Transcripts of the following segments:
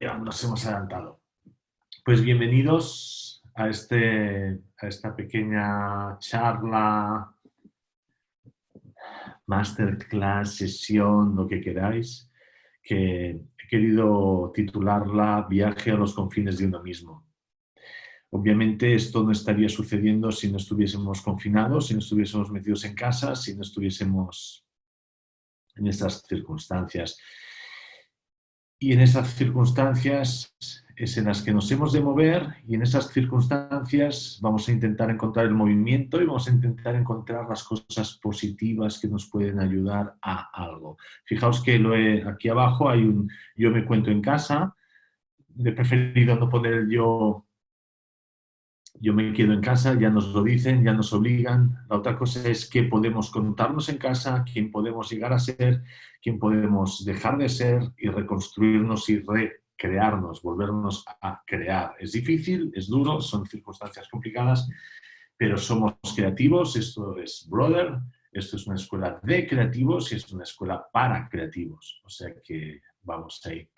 Ya nos hemos adelantado. Pues bienvenidos a esta pequeña charla, masterclass, sesión, lo que queráis, que he querido titularla Viaje a los confines de uno mismo. Obviamente esto no estaría sucediendo si no estuviésemos confinados, si no estuviésemos metidos en casa, si no estuviésemos en estas circunstancias. Y en esas circunstancias es en las que nos hemos de mover, y en esas circunstancias vamos a intentar encontrar el movimiento y vamos a intentar encontrar las cosas positivas que nos pueden ayudar a algo. Fijaos que aquí abajo hay un yo me cuento en casa. He preferido no poner el yo me quedo en casa, ya nos lo dicen, ya nos obligan. La otra cosa es qué podemos contarnos en casa, quién podemos llegar a ser, quién podemos dejar de ser y reconstruirnos y recrearnos, volvernos a crear. Es difícil, es duro, son circunstancias complicadas, pero somos creativos. Esto es Brother, esto es una escuela de creativos y es una escuela para creativos. O sea que vamos ahí.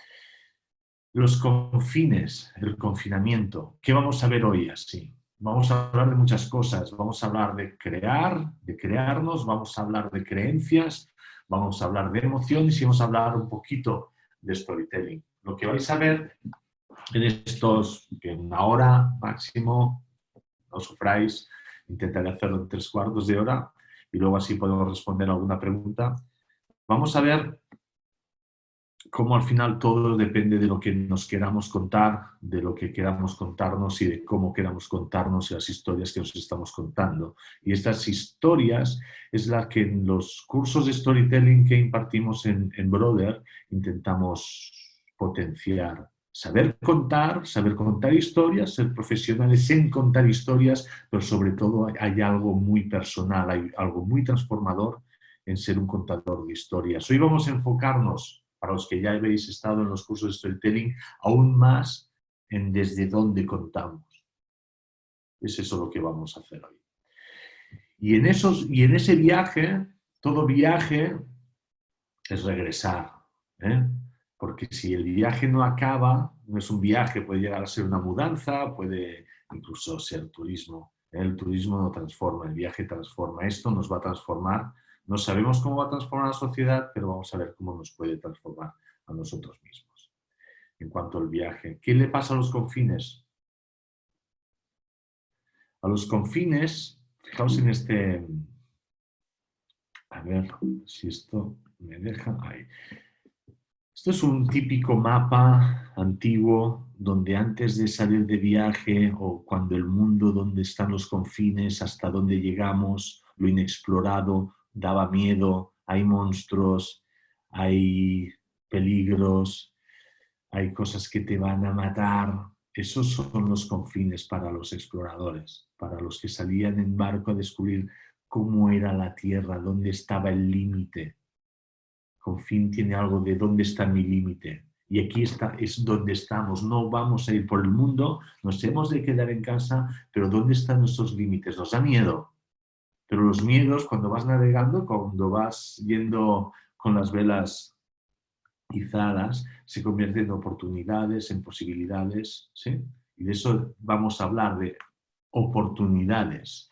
Los confines, el confinamiento. ¿Qué vamos a ver hoy así? Vamos a hablar de muchas cosas. Vamos a hablar de crear, de crearnos, vamos a hablar de creencias, vamos a hablar de emociones y vamos a hablar un poquito de storytelling. Lo que vais a ver en en una hora máximo, no sufráis, intentaré hacerlo en 3/4 de hora y luego así podemos responder alguna pregunta. Vamos a ver cómo al final todo depende de lo que nos queramos contar, de lo que queramos contarnos y de cómo queramos contarnos y las historias que nos estamos contando. Y estas historias es la que en los cursos de storytelling que impartimos en Brother intentamos potenciar. Saber contar historias, ser profesionales en contar historias, pero sobre todo hay algo muy personal, hay algo muy transformador en ser un contador de historias. Hoy vamos a enfocarnos, para los que ya habéis estado en los cursos de storytelling, aún más en desde dónde contamos. Es eso lo que vamos a hacer hoy. Y en ese viaje, todo viaje es regresar, ¿eh? Porque si el viaje no acaba, no es un viaje, puede llegar a ser una mudanza, puede incluso ser turismo. El turismo no transforma, el viaje transforma. Esto nos va a transformar. No sabemos cómo va a transformar la sociedad, pero vamos a ver cómo nos puede transformar a nosotros mismos. En cuanto al viaje, ¿qué le pasa a los confines? A los confines, fijaos en este... A ver si esto me deja... Ahí. Esto es un típico mapa antiguo donde antes de salir de viaje o cuando el mundo donde están los confines, hasta donde llegamos, lo inexplorado, daba miedo, hay monstruos, hay peligros, hay cosas que te van a matar. Esos son los confines para los exploradores, para los que salían en barco a descubrir cómo era la Tierra, dónde estaba el límite. Confín tiene algo de dónde está mi límite. Y aquí está, es donde estamos. No vamos a ir por el mundo, nos hemos de quedar en casa, pero ¿dónde están nuestros límites? Nos da miedo. Pero los miedos, cuando vas navegando, cuando vas yendo con las velas izadas, se convierten en oportunidades, en posibilidades, ¿sí? Y de eso vamos a hablar, de oportunidades.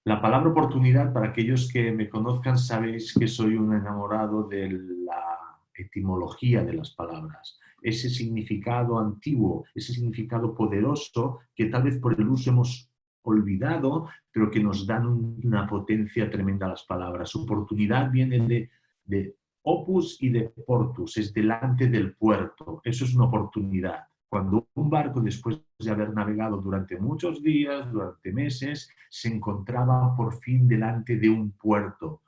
La palabra oportunidad, para aquellos que me conozcan, sabéis que soy un enamorado de la etimología de las palabras. Ese significado antiguo, ese significado poderoso que tal vez por el uso hemos olvidado, pero que nos dan una potencia tremenda a las palabras. Oportunidad viene de opus y de portus, es delante del puerto. Eso es una oportunidad. Cuando un barco, después de haber navegado durante muchos días, durante meses, se encontraba por fin delante de un puerto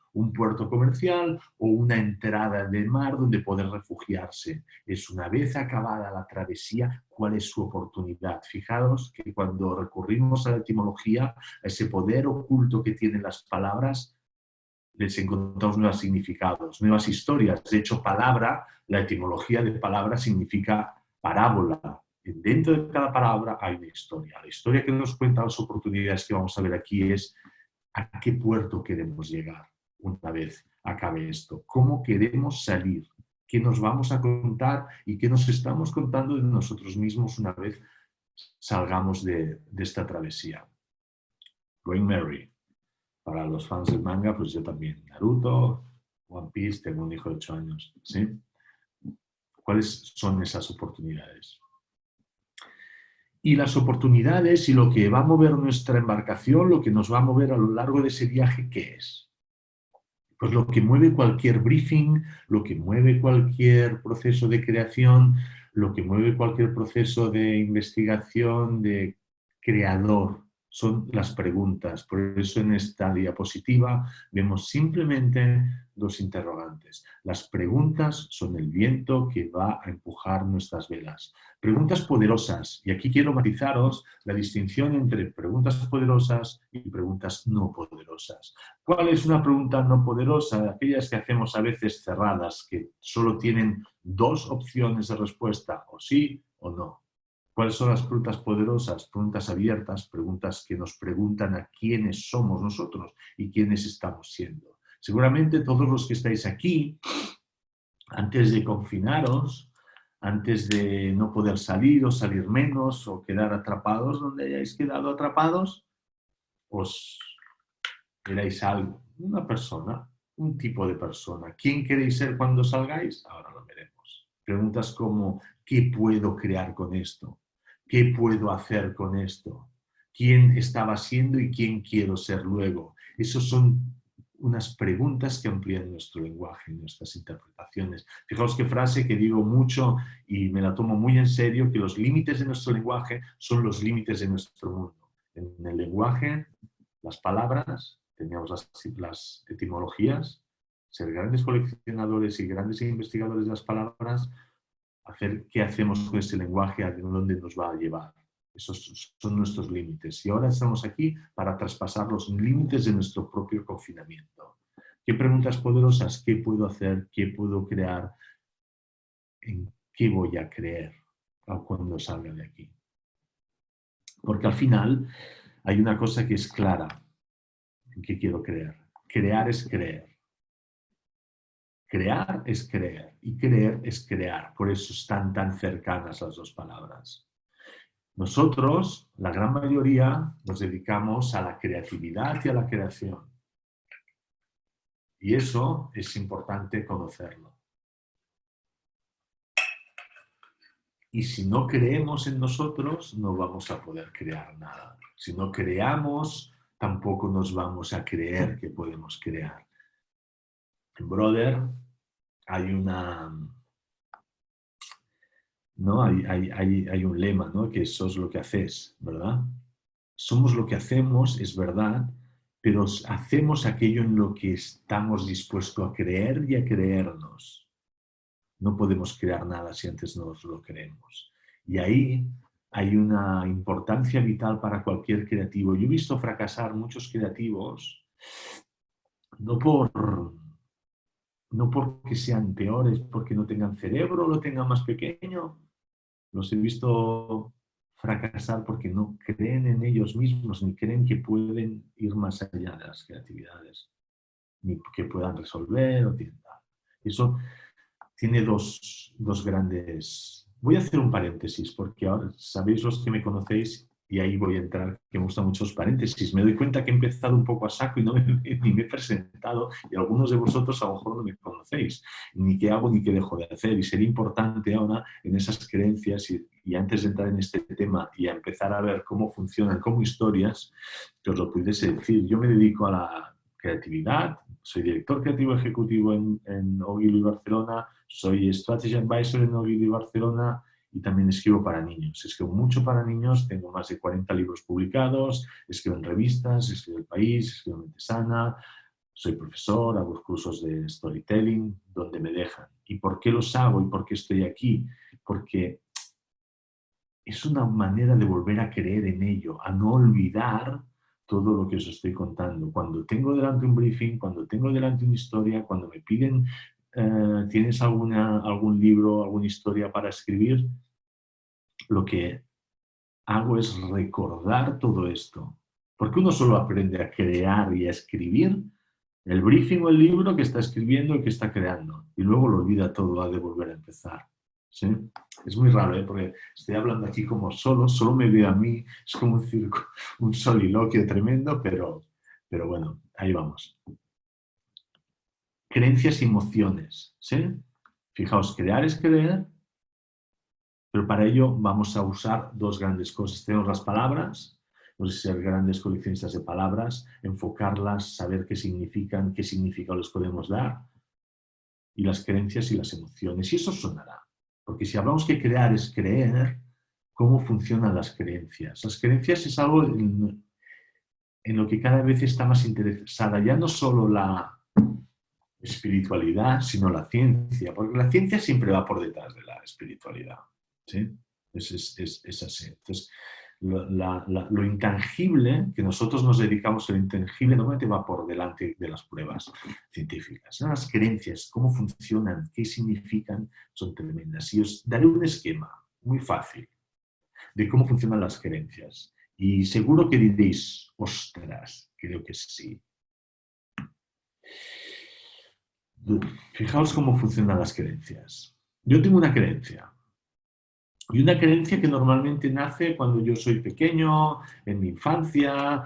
comercial o una entrada del mar donde poder refugiarse. Es una vez acabada la travesía, ¿cuál es su oportunidad? Fijaros que cuando recurrimos a la etimología, a ese poder oculto que tienen las palabras, les encontramos nuevos significados, nuevas historias. De hecho, palabra, la etimología de palabra significa parábola. Dentro de cada palabra hay una historia. La historia que nos cuenta las oportunidades que vamos a ver aquí es a qué puerto queremos llegar una vez acabe esto, cómo queremos salir, qué nos vamos a contar y qué nos estamos contando de nosotros mismos una vez salgamos de esta travesía. Going Merry. Para los fans del manga, pues yo también. Naruto, One Piece, tengo un hijo de 8 años. ¿Sí? ¿Cuáles son esas oportunidades? Y las oportunidades y lo que va a mover nuestra embarcación, lo que nos va a mover a lo largo de ese viaje, ¿qué es? Pues lo que mueve cualquier briefing, lo que mueve cualquier proceso de creación, lo que mueve cualquier proceso de investigación, de creador, son las preguntas. Por eso en esta diapositiva vemos simplemente dos interrogantes. Las preguntas son el viento que va a empujar nuestras velas. Preguntas poderosas, y aquí quiero matizaros la distinción entre preguntas poderosas y preguntas no poderosas. ¿Cuál es una pregunta no poderosa? Aquellas que hacemos a veces cerradas, que solo tienen dos opciones de respuesta, o sí o no. ¿Cuáles son las preguntas poderosas? Preguntas abiertas, preguntas que nos preguntan a quiénes somos nosotros y quiénes estamos siendo. Seguramente todos los que estáis aquí, antes de confinaros, antes de no poder salir o salir menos o quedar atrapados donde hayáis quedado atrapados, os erais algo, una persona, un tipo de persona. ¿Quién queréis ser cuando salgáis? Ahora lo veremos. Preguntas como, ¿qué puedo crear con esto? ¿Qué puedo hacer con esto? ¿Quién estaba siendo y quién quiero ser luego? Esas son unas preguntas que amplían nuestro lenguaje, nuestras interpretaciones. Fijaos qué frase que digo mucho y me la tomo muy en serio, que los límites de nuestro lenguaje son los límites de nuestro mundo. En el lenguaje, las palabras, teníamos las etimologías, ser grandes coleccionadores y grandes investigadores de las palabras, hacer qué hacemos con ese lenguaje, a dónde nos va a llevar. Esos son nuestros límites. Y ahora estamos aquí para traspasar los límites de nuestro propio confinamiento. ¿Qué preguntas poderosas? ¿Qué puedo hacer? ¿Qué puedo crear? ¿En qué voy a creer cuando salga de aquí? Porque al final hay una cosa que es clara. ¿En qué quiero creer? Crear es creer. Crear es creer y creer es crear. Por eso están tan cercanas las dos palabras. Nosotros, la gran mayoría, nos dedicamos a la creatividad y a la creación. Y eso es importante conocerlo. Y si no creemos en nosotros, no vamos a poder crear nada. Si no creamos, tampoco nos vamos a creer que podemos crear. En Brother hay una... ¿no? Hay un lema, ¿no? Que sos lo que haces, ¿verdad? Somos lo que hacemos, es verdad, pero hacemos aquello en lo que estamos dispuestos a creer y a creernos. No podemos crear nada si antes no nos lo creemos. Y ahí hay una importancia vital para cualquier creativo. Yo he visto fracasar muchos creativos, no porque sean peores, porque no tengan cerebro o lo tengan más pequeño. Los he visto fracasar porque no creen en ellos mismos, ni creen que pueden ir más allá de las creatividades, ni que puedan resolver o tal. Eso tiene dos grandes... Voy a hacer un paréntesis, porque ahora sabéis los que me conocéis, y ahí voy a entrar, que me gustan muchos paréntesis. Me doy cuenta que he empezado un poco a saco y ni me he presentado, y algunos de vosotros a lo mejor no me conocéis, ni qué hago ni qué dejo de hacer. Y sería importante ahora en esas creencias, y antes de entrar en este tema y a empezar a ver cómo funcionan como historias, que os lo pudiese decir. Yo me dedico a la creatividad, soy director creativo ejecutivo en Ogilvy Barcelona, soy Strategy Advisor en Ogilvy Barcelona y también escribo para niños. Escribo mucho para niños, tengo más de 40 libros publicados, escribo en revistas, escribo en El País, escribo en Mente Sana, soy profesor, hago cursos de storytelling, donde me dejan. ¿Y por qué los hago y por qué estoy aquí? Porque es una manera de volver a creer en ello, a no olvidar todo lo que os estoy contando. Cuando tengo delante un briefing, cuando tengo delante una historia, cuando me piden, ¿tienes algún libro, alguna historia para escribir? Lo que hago es recordar todo esto. Porque uno solo aprende a crear y a escribir El briefing o el libro que está escribiendo y que está creando. Y luego lo olvida todo, ha de volver a empezar. ¿Sí? Es muy raro, ¿eh? Porque estoy hablando aquí como solo me veo a mí, es como un circo, un soliloquio tremendo, pero bueno, ahí vamos. Creencias y emociones, ¿sí? Fijaos, crear es creer, pero para ello vamos a usar dos grandes cosas. Tenemos las palabras, vamos a ser grandes coleccionistas de palabras, enfocarlas, saber qué significan, qué significado les podemos dar, y las creencias y las emociones. Y eso sonará. Porque si hablamos que crear es creer, ¿cómo funcionan las creencias? Las creencias es algo en lo que cada vez está más interesada, ya no solo la espiritualidad, sino la ciencia, porque la ciencia siempre va por detrás de la espiritualidad. ¿Sí? Es así. Entonces, lo intangible, que nosotros nos dedicamos a lo intangible, normalmente va por delante de las pruebas científicas. Las creencias, cómo funcionan, qué significan, son tremendas. Y os daré un esquema muy fácil de cómo funcionan las creencias. Y seguro que diréis, ostras, creo que sí. Fijaos cómo funcionan las creencias. Yo tengo una creencia. Y una creencia que normalmente nace cuando yo soy pequeño, en mi infancia,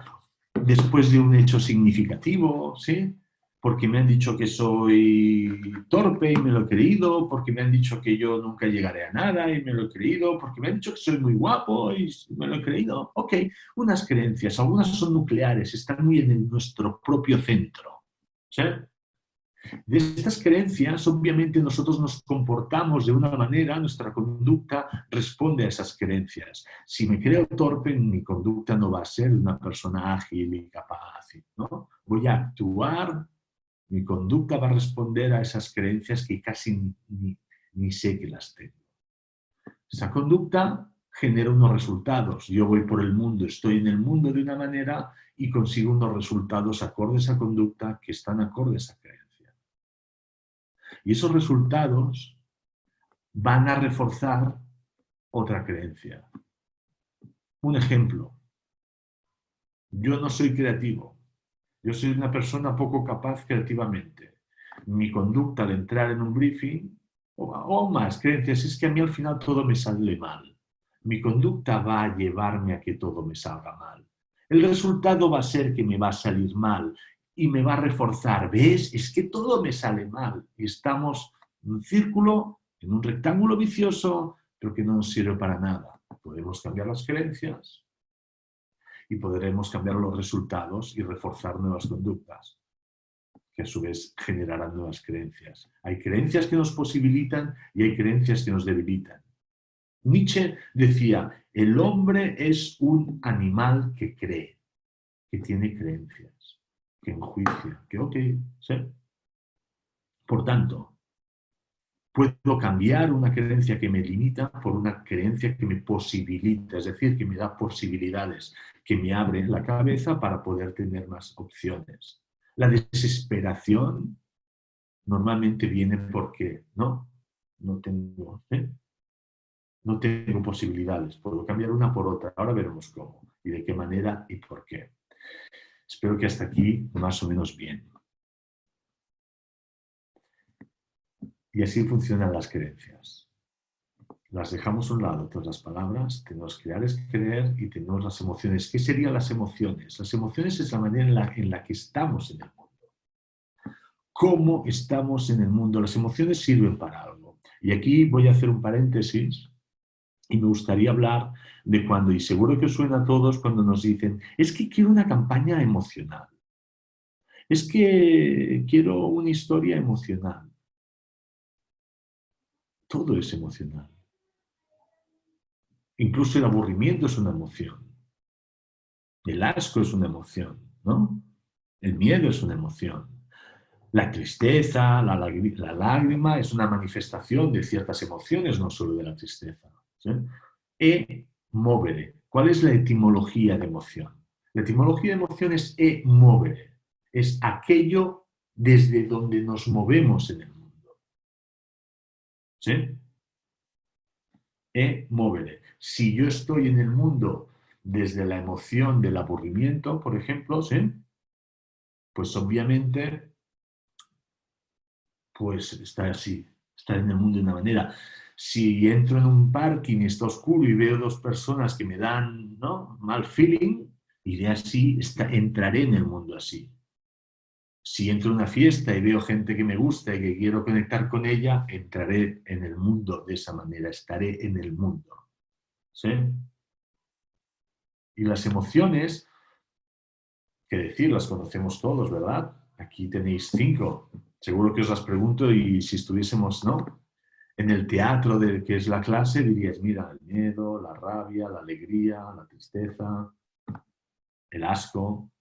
después de un hecho significativo, ¿sí? Porque me han dicho que soy torpe y me lo he creído, porque me han dicho que yo nunca llegaré a nada y me lo he creído, porque me han dicho que soy muy guapo y me lo he creído. Ok, unas creencias, algunas son nucleares, están muy en nuestro propio centro, ¿sí? De estas creencias, obviamente nosotros nos comportamos de una manera, nuestra conducta responde a esas creencias. Si me creo torpe, mi conducta no va a ser de una persona ágil y capaz, ¿no? Voy a actuar, mi conducta va a responder a esas creencias que casi ni sé que las tengo. Esa conducta genera unos resultados. Yo voy por el mundo, estoy en el mundo de una manera y consigo unos resultados acordes a esa conducta que están acordes a esa creencia. Y esos resultados van a reforzar otra creencia. Un ejemplo, yo no soy creativo, yo soy una persona poco capaz creativamente. Mi conducta al entrar en un briefing, o más creencias, es que a mí al final todo me sale mal. Mi conducta va a llevarme a que todo me salga mal. El resultado va a ser que me va a salir mal y me va a reforzar. ¿Ves? Es que todo me sale mal. Y estamos en un círculo, en un rectángulo vicioso, pero que no nos sirve para nada. Podemos cambiar las creencias y podremos cambiar los resultados y reforzar nuevas conductas, que a su vez generarán nuevas creencias. Hay creencias que nos posibilitan y hay creencias que nos debilitan. Nietzsche decía, el hombre es un animal que cree, que tiene creencias, que enjuicia, que ok, ¿sí? Por tanto, puedo cambiar una creencia que me limita por una creencia que me posibilita, es decir, que me da posibilidades, que me abre la cabeza para poder tener más opciones. La desesperación normalmente viene porque no tengo posibilidades, puedo cambiar una por otra. Ahora veremos cómo y de qué manera y por qué. Espero que hasta aquí más o menos bien. Y así funcionan las creencias. Las dejamos a un lado, todas las palabras, tenemos crear es creer y tenemos las emociones. ¿Qué serían las emociones? Las emociones es la manera en la que estamos en el mundo. ¿Cómo estamos en el mundo? Las emociones sirven para algo. Y aquí voy a hacer un paréntesis y me gustaría hablar de cuando, y seguro que os suena a todos cuando nos dicen, es que quiero una campaña emocional. Es que quiero una historia emocional. Todo es emocional. Incluso el aburrimiento es una emoción. El asco es una emoción, ¿no? El miedo es una emoción. La tristeza, la lágrima es una manifestación de ciertas emociones, no solo de la tristeza. ¿Sí? E movere. ¿Cuál es la etimología de emoción? La etimología de emoción es e movere. Es aquello desde donde nos movemos en el mundo. ¿Sí? E movere. Si yo estoy en el mundo desde la emoción del aburrimiento, por ejemplo, ¿sí? pues obviamente, pues está así, está en el mundo de una manera. Si entro en un parking y está oscuro y veo dos personas que me dan, ¿no?, mal feeling, iré así, entraré en el mundo así. Si entro en una fiesta y veo gente que me gusta y que quiero conectar con ella, entraré en el mundo de esa manera, estaré en el mundo. ¿Sí? Y las emociones, qué decir, las conocemos todos, ¿verdad? Aquí tenéis 5. Seguro que os las pregunto y si estuviésemos, ¿no?, en el teatro de que es la clase, diríais, mira, el miedo, la rabia, la alegría, la tristeza, el asco.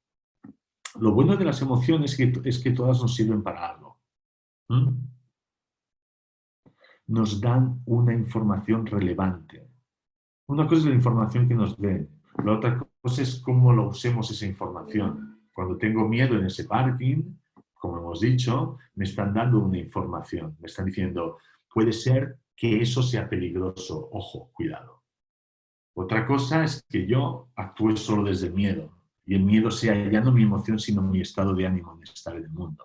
Lo bueno de las emociones es que todas nos sirven para algo. ¿Mm? Nos dan una información relevante. Una cosa es la información que nos den, la otra cosa es cómo lo usemos esa información. Cuando tengo miedo en ese parking, como hemos dicho, me están dando una información. Me están diciendo, puede ser que eso sea peligroso, ojo, cuidado. Otra cosa es que yo actúe solo desde el miedo y el miedo sea ya no mi emoción, sino mi estado de ánimo de estar en el mundo.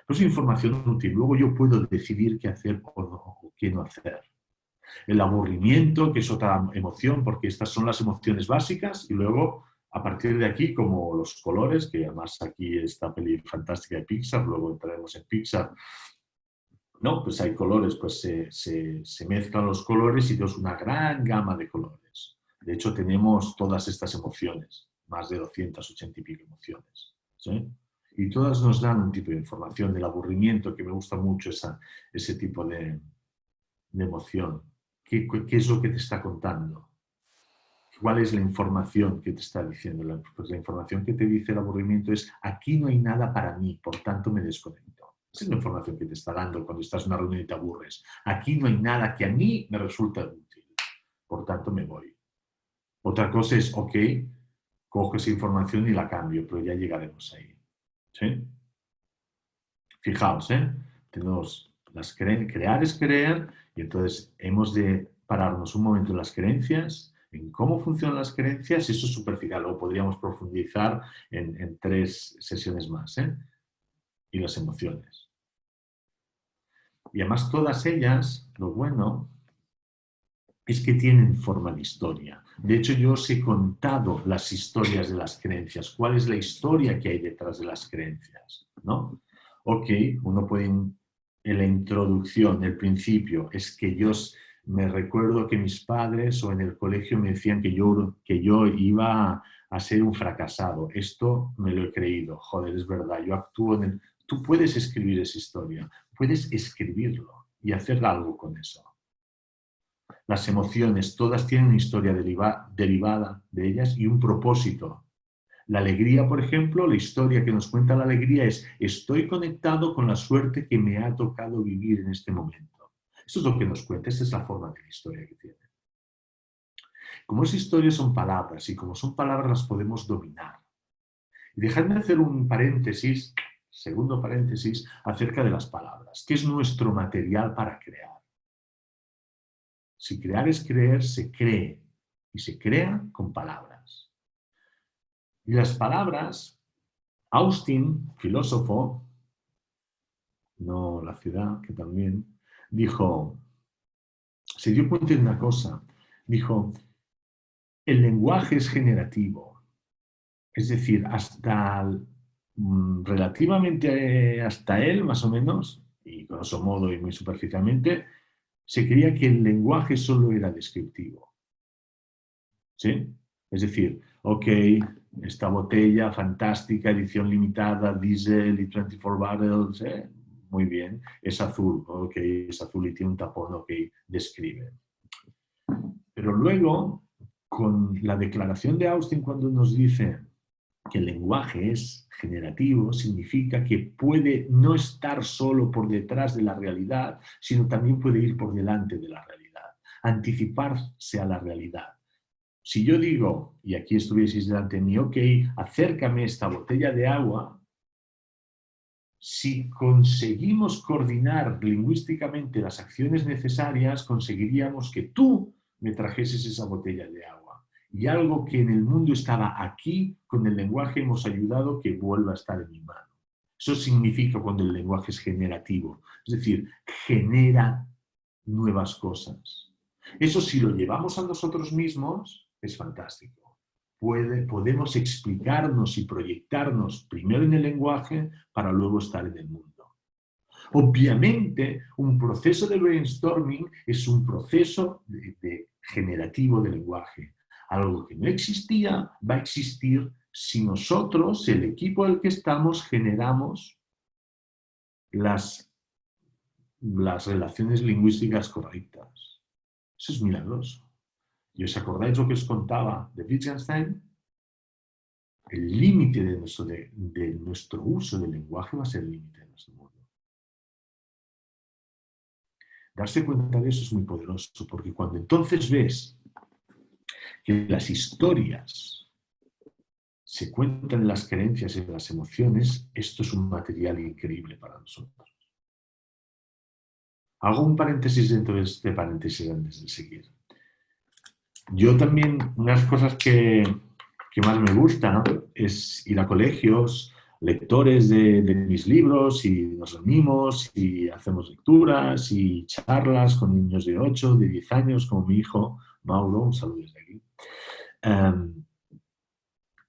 Pues es información útil. Luego yo puedo decidir qué hacer o qué no hacer. El aburrimiento, que es otra emoción, porque estas son las emociones básicas, y luego, a partir de aquí, como los colores, que además aquí esta peli fantástica de Pixar, luego entraremos en Pixar, ¿no? Pues hay colores, pues se mezclan los colores y tenemos una gran gama de colores. De hecho, tenemos todas estas emociones, más de 280 y pico emociones, ¿sí? Y todas nos dan un tipo de información. Del aburrimiento, que me gusta mucho ese tipo de emoción. ¿Qué es lo que te está contando? ¿Cuál es la información que te está diciendo? Pues la información que te dice el aburrimiento es, aquí no hay nada para mí, por tanto me desconecto. Esa es la información que te está dando cuando estás en una reunión y te aburres. Aquí no hay nada que a mí me resulta útil, por tanto me voy. Otra cosa es, ok, cojo esa información y la cambio, pero ya llegaremos ahí. ¿Sí? Fijaos, tenemos crear es creer, y entonces hemos de pararnos un momento en las creencias, en cómo funcionan las creencias, y eso es superficial, luego podríamos profundizar en 3 sesiones más, y las emociones. Y además todas ellas, lo bueno, es que tienen forma de historia. De hecho, yo os he contado las historias de las creencias, cuál es la historia que hay detrás de las creencias, ¿no? Ok, uno puede, en la introducción, el principio, es que yo me recuerdo que mis padres o en el colegio me decían que yo iba a ser un fracasado. Esto me lo he creído, joder, es verdad, yo actúo en el... Tú puedes escribir esa historia, puedes escribirlo y hacer algo con eso. Las emociones, todas tienen una historia derivada de ellas y un propósito. La alegría, por ejemplo, la historia que nos cuenta la alegría es estoy conectado con la suerte que me ha tocado vivir en este momento. Eso es lo que nos cuenta, esa es la forma de la historia que tiene. Como esas historias son palabras y como son palabras las podemos dominar. Y dejadme hacer un paréntesis, segundo paréntesis, acerca de las palabras, que es nuestro material para crear. Si crear es creer, se cree y se crea con palabras. Y las palabras, Austin, filósofo, no la ciudad, que también, dijo, se dio cuenta de una cosa, dijo, el lenguaje es generativo, es decir, relativamente hasta él, más o menos, y grosso modo y muy superficialmente, se creía que el lenguaje solo era descriptivo. ¿Sí? Es decir, ok, esta botella fantástica, edición limitada, diesel y 24 barrels, muy bien, es azul, ok, es azul y tiene un tapón, ok, describe. Pero luego, con la declaración de Austin cuando nos dice que el lenguaje es generativo, significa que puede no estar solo por detrás de la realidad, sino también puede ir por delante de la realidad, anticiparse a la realidad. Si yo digo, y aquí estuvieseis delante de mí, ok, acércame esta botella de agua, si conseguimos coordinar lingüísticamente las acciones necesarias, conseguiríamos que tú me trajeses esa botella de agua. Y algo que en el mundo estaba aquí, con el lenguaje hemos ayudado que vuelva a estar en mi mano. Eso significa cuando el lenguaje es generativo, es decir, genera nuevas cosas. Eso si lo llevamos a nosotros mismos es fantástico. Podemos explicarnos y proyectarnos primero en el lenguaje para luego estar en el mundo. Obviamente, un proceso de brainstorming es un proceso generativo de lenguaje. Algo que no existía va a existir si nosotros, el equipo al que estamos, generamos las relaciones lingüísticas correctas. Eso es milagroso. ¿Y os acordáis lo que os contaba de Wittgenstein? El límite de nuestro uso del lenguaje va a ser el límite de nuestro mundo. Darse cuenta de eso es muy poderoso, porque cuando entonces ves que las historias se cuentan en las creencias y en las emociones, esto es un material increíble para nosotros. Hago un paréntesis dentro de este paréntesis antes de seguir. Yo también, unas cosas que más me gusta es ir a colegios, lectores de mis libros, y nos reunimos y hacemos lecturas y charlas con niños de 8, de 10 años, como mi hijo Mauro, un saludo desde aquí.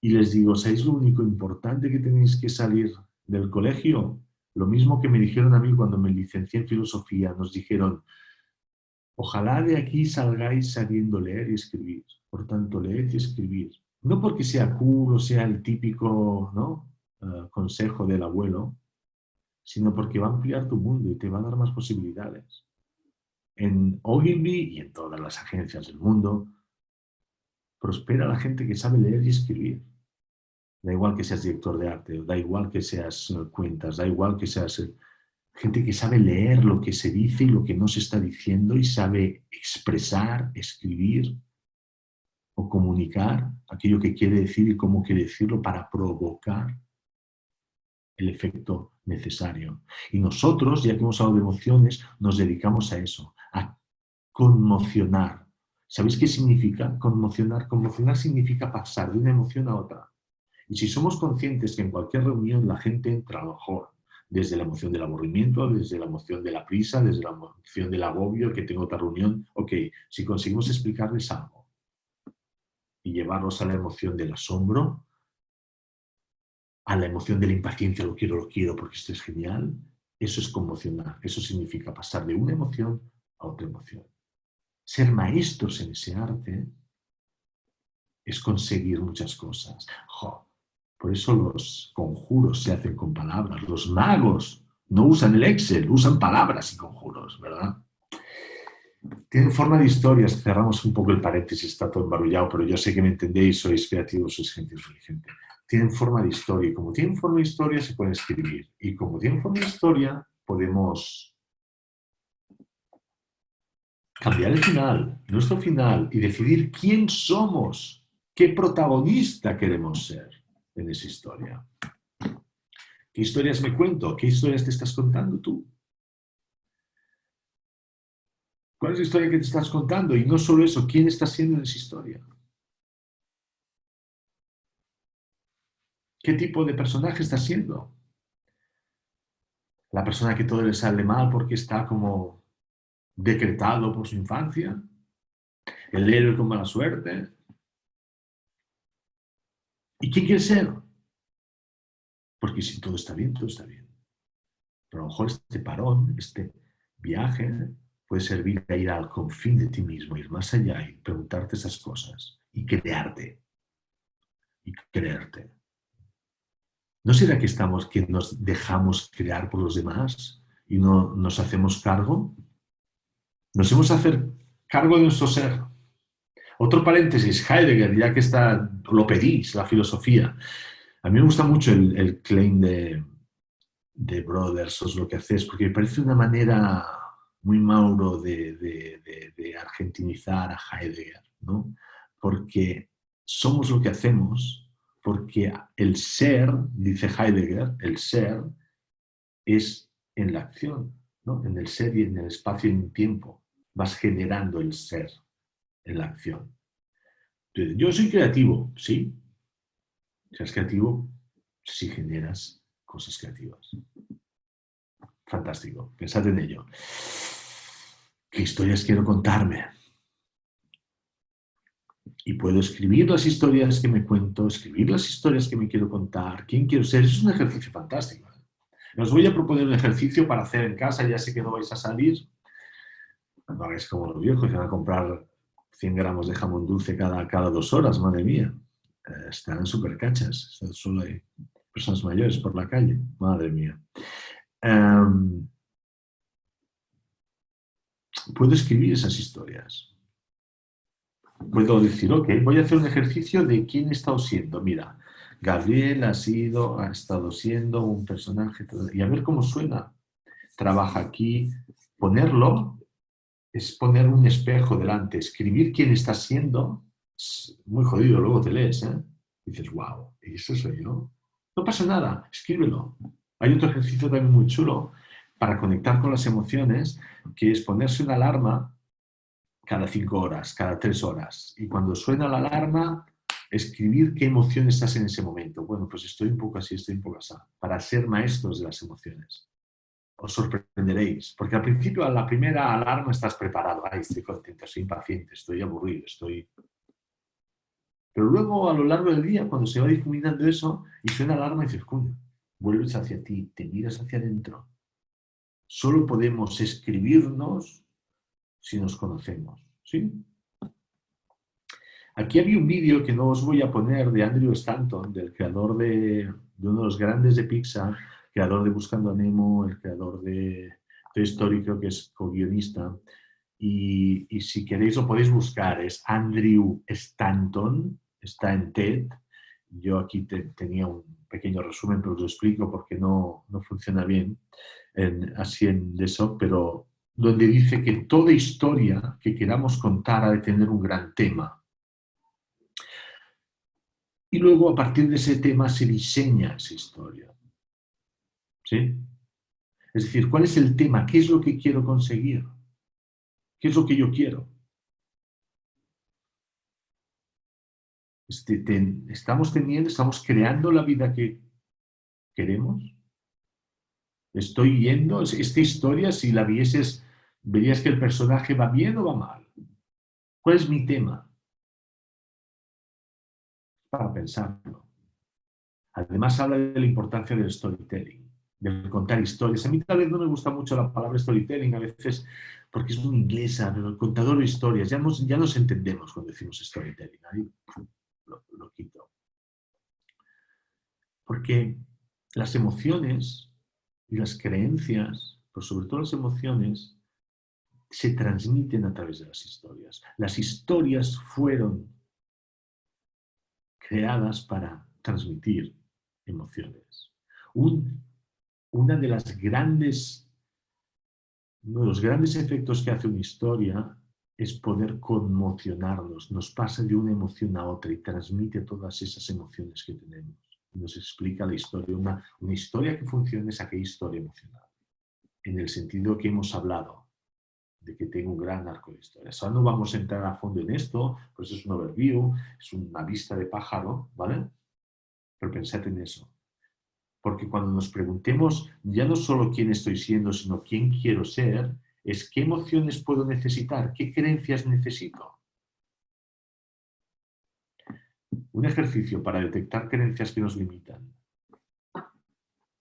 Y les digo, ¿sabéis lo único importante que tenéis que salir del colegio? Lo mismo que me dijeron a mí cuando me licencié en filosofía, nos dijeron, ojalá de aquí salgáis sabiendo leer y escribir. Por tanto, leed y escribir. No porque sea cool o sea el típico, ¿no? Consejo del abuelo, sino porque va a ampliar tu mundo y te va a dar más posibilidades. En Ogilvy y en todas las agencias del mundo, prospera la gente que sabe leer y escribir. Da igual que seas director de arte, da igual que seas cuentas, da igual que seas gente que sabe leer lo que se dice y lo que no se está diciendo y sabe expresar, escribir o comunicar aquello que quiere decir y cómo quiere decirlo para provocar el efecto necesario. Y nosotros, ya que hemos hablado de emociones, nos dedicamos a eso, a conmocionar. ¿Sabéis qué significa conmocionar? Conmocionar significa pasar de una emoción a otra. Y si somos conscientes que en cualquier reunión la gente entra a lo mejor desde la emoción del aburrimiento, desde la emoción de la prisa, desde la emoción del agobio, que tengo otra reunión, ok, si conseguimos explicarles algo y llevarlos a la emoción del asombro, a la emoción de la impaciencia, lo quiero porque esto es genial, eso es conmocionar, eso significa pasar de una emoción a otra emoción. Ser maestros en ese arte es conseguir muchas cosas. Por eso los conjuros se hacen con palabras. Los magos no usan el Excel, usan palabras y conjuros, ¿verdad? Tienen forma de historias. Cerramos un poco el paréntesis, está todo embarullado, pero yo sé que me entendéis, sois creativos, sois gente inteligente. Tienen forma de historia, y como tienen forma de historia se pueden escribir. Y como tienen forma de historia, podemos cambiar el final, nuestro final, y decidir quién somos, qué protagonista queremos ser en esa historia. ¿Qué historias me cuento? ¿Qué historias te estás contando tú? ¿Cuál es la historia que te estás contando? Y no solo eso, ¿quién está siendo en esa historia? ¿Qué tipo de personaje estás siendo? ¿La persona que todo le sale mal porque está como decretado por su infancia? ¿El héroe con mala suerte? ¿Y quién quiere ser? Porque si todo está bien, todo está bien. Pero a lo mejor este parón, este viaje, puede servir a ir al confín de ti mismo, ir más allá y preguntarte esas cosas y crearte y creerte. ¿No será que nos dejamos crear por los demás y no nos hacemos cargo? Nos hemos hacer cargo de nuestro ser. Otro paréntesis, Heidegger, ya que está, lo pedís, la filosofía. A mí me gusta mucho el claim de Brothers, os lo que hacéis, porque me parece una manera muy Mauro de argentinizar a Heidegger, ¿no? Porque somos lo que hacemos, porque el ser, dice Heidegger, el ser es en la acción, ¿no? En el ser y en el espacio y en el tiempo. Vas generando el ser en la acción. Entonces, yo soy creativo, sí. Seas creativo si generas cosas creativas. Fantástico, pensad en ello. ¿Qué historias quiero contarme? Y puedo escribir las historias que me cuento, escribir las historias que me quiero contar, quién quiero ser. Eso es un ejercicio fantástico. Os voy a proponer un ejercicio para hacer en casa, ya sé que no vais a salir. No hagáis como los viejos que van a comprar 100 gramos de jamón dulce cada 2 horas, madre mía. Están súper cachas. Solo hay personas mayores por la calle, madre mía. Puedo escribir esas historias. Puedo decir, ok, voy a hacer un ejercicio de quién he estado siendo. Mira, Gabriel ha estado siendo un personaje, y a ver cómo suena. Trabaja aquí. Ponerlo es poner un espejo delante. Escribir quién estás siendo es muy jodido, luego te lees, ¿eh? Y dices, wow, ¿y eso soy yo? No pasa nada, escríbelo. Hay otro ejercicio también muy chulo para conectar con las emociones, que es ponerse una alarma cada 5 horas, cada 3 horas. Y cuando suena la alarma, escribir qué emoción estás en ese momento. Bueno, pues estoy un poco así, estoy un poco así. Para ser maestros de las emociones. Os sorprenderéis, porque al principio a la primera alarma estás preparado. Ay, estoy contento, soy impaciente, estoy aburrido, estoy... Pero luego a lo largo del día, cuando se va difuminando eso y suena la alarma, dices, coño, vuelves hacia ti, te miras hacia adentro. Solo podemos escribirnos si nos conocemos, ¿sí? Aquí había un vídeo que no os voy a poner de Andrew Stanton, del creador de uno de los grandes de Pixar, creador de Buscando a Nemo, el creador de Toy Story, creo que es co-guionista. Y si queréis lo podéis buscar, es Andrew Stanton, está en TED. Yo aquí tenía un pequeño resumen, pero os lo explico porque no funciona bien así en eso, pero donde dice que toda historia que queramos contar ha de tener un gran tema. Y luego, a partir de ese tema, se diseña esa historia. ¿Sí? Es decir, ¿cuál es el tema? ¿Qué es lo que quiero conseguir? ¿Qué es lo que yo quiero? Estamos creando la vida que queremos. Estoy yendo, esta historia, si la vieses, verías que el personaje va bien o va mal. ¿Cuál es mi tema? Para pensarlo. Además, habla de la importancia del storytelling, de contar historias. A mí tal vez no me gusta mucho la palabra storytelling, a veces porque es muy inglesa, pero el contador de historias, ya nos entendemos cuando decimos storytelling. Ahí lo quito. Porque las emociones y las creencias, pero sobre todo las emociones, se transmiten a través de las historias. Las historias fueron creadas para transmitir emociones. Una de las uno de los grandes efectos que hace una historia es poder conmocionarnos. Nos pasa de una emoción a otra y transmite todas esas emociones que tenemos. Nos explica la historia. Una historia que funciona es aquella historia emocional. En el sentido que hemos hablado, de que tengo un gran arco de historias. Ahora no vamos a entrar a fondo en esto, pues es un overview, es una vista de pájaro, ¿vale? Pero pensad en eso. Porque cuando nos preguntemos ya no solo quién estoy siendo, sino quién quiero ser, es qué emociones puedo necesitar, qué creencias necesito. Un ejercicio para detectar creencias que nos limitan.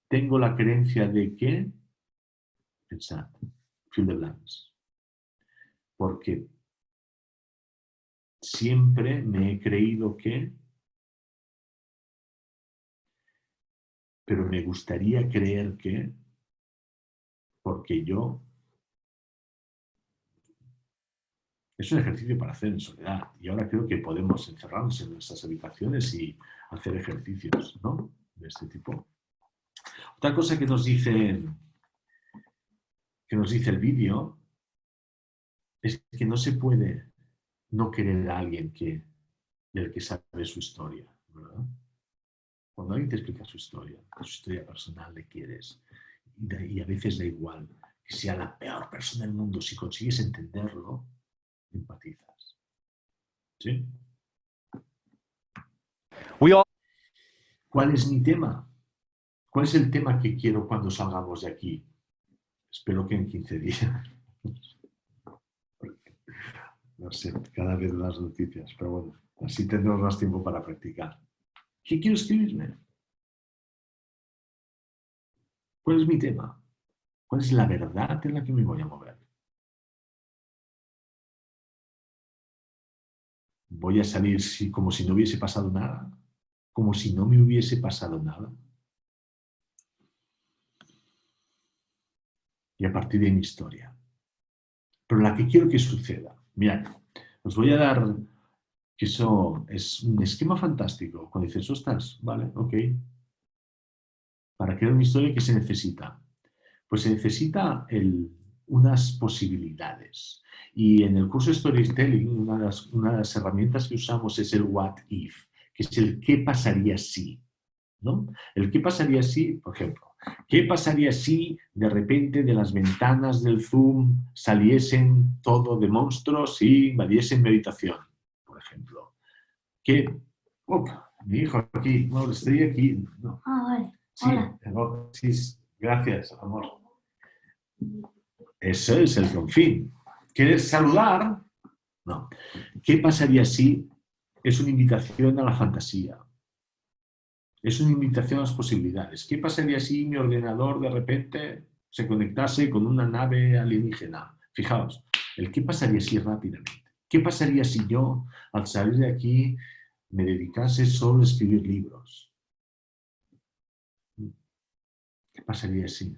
Tengo la creencia de que, pensad, fill the blanks. Porque siempre me he creído que, pero me gustaría creer que, porque yo... Es un ejercicio para hacer en soledad. Y ahora creo que podemos encerrarnos en nuestras habitaciones y hacer ejercicios, ¿no? De este tipo. Otra cosa que nos dice el vídeo es que no se puede no querer a alguien del que sabe su historia, ¿verdad? Cuando alguien te explica su historia personal, le quieres. Y a veces da igual que sea la peor persona del mundo. Si consigues entenderlo, empatizas. ¿Sí? ¿Cuál es mi tema? ¿Cuál es el tema que quiero cuando salgamos de aquí? Espero que en 15 días. No sé, cada vez más noticias, pero bueno, así tendremos más tiempo para practicar. ¿Qué quiero escribirme? ¿Cuál es mi tema? ¿Cuál es la verdad en la que me voy a mover? ¿Voy a salir como si no hubiese pasado nada? ¿Como si no me hubiese pasado nada? Y a partir de mi historia. Pero la que quiero que suceda. Mirad, os voy a dar que eso es un esquema fantástico. Cuando dices, ostras, vale, ok. Para crear una historia, ¿qué se necesita? Pues se necesita unas posibilidades. Y en el curso de Storytelling, una de las herramientas que usamos es el What If, que es el qué pasaría si. ¿No? El qué pasaría si, por ejemplo, ¿qué pasaría si de repente de las ventanas del Zoom saliesen todo de monstruos y invadiesen mi habitación? Por ejemplo. ¿Qué? Mi hijo aquí, no, estoy aquí. No. Vale. Sí, Hola. sí, gracias, amor. Eso es el confín. ¿Quieres saludar? No. ¿Qué pasaría si es una invitación a la fantasía? Es una invitación a las posibilidades. ¿Qué pasaría si mi ordenador de repente se conectase con una nave alienígena? Fijaos, el qué pasaría si rápidamente. ¿Qué pasaría si yo, al salir de aquí, me dedicase solo a escribir libros? ¿Qué pasaría si?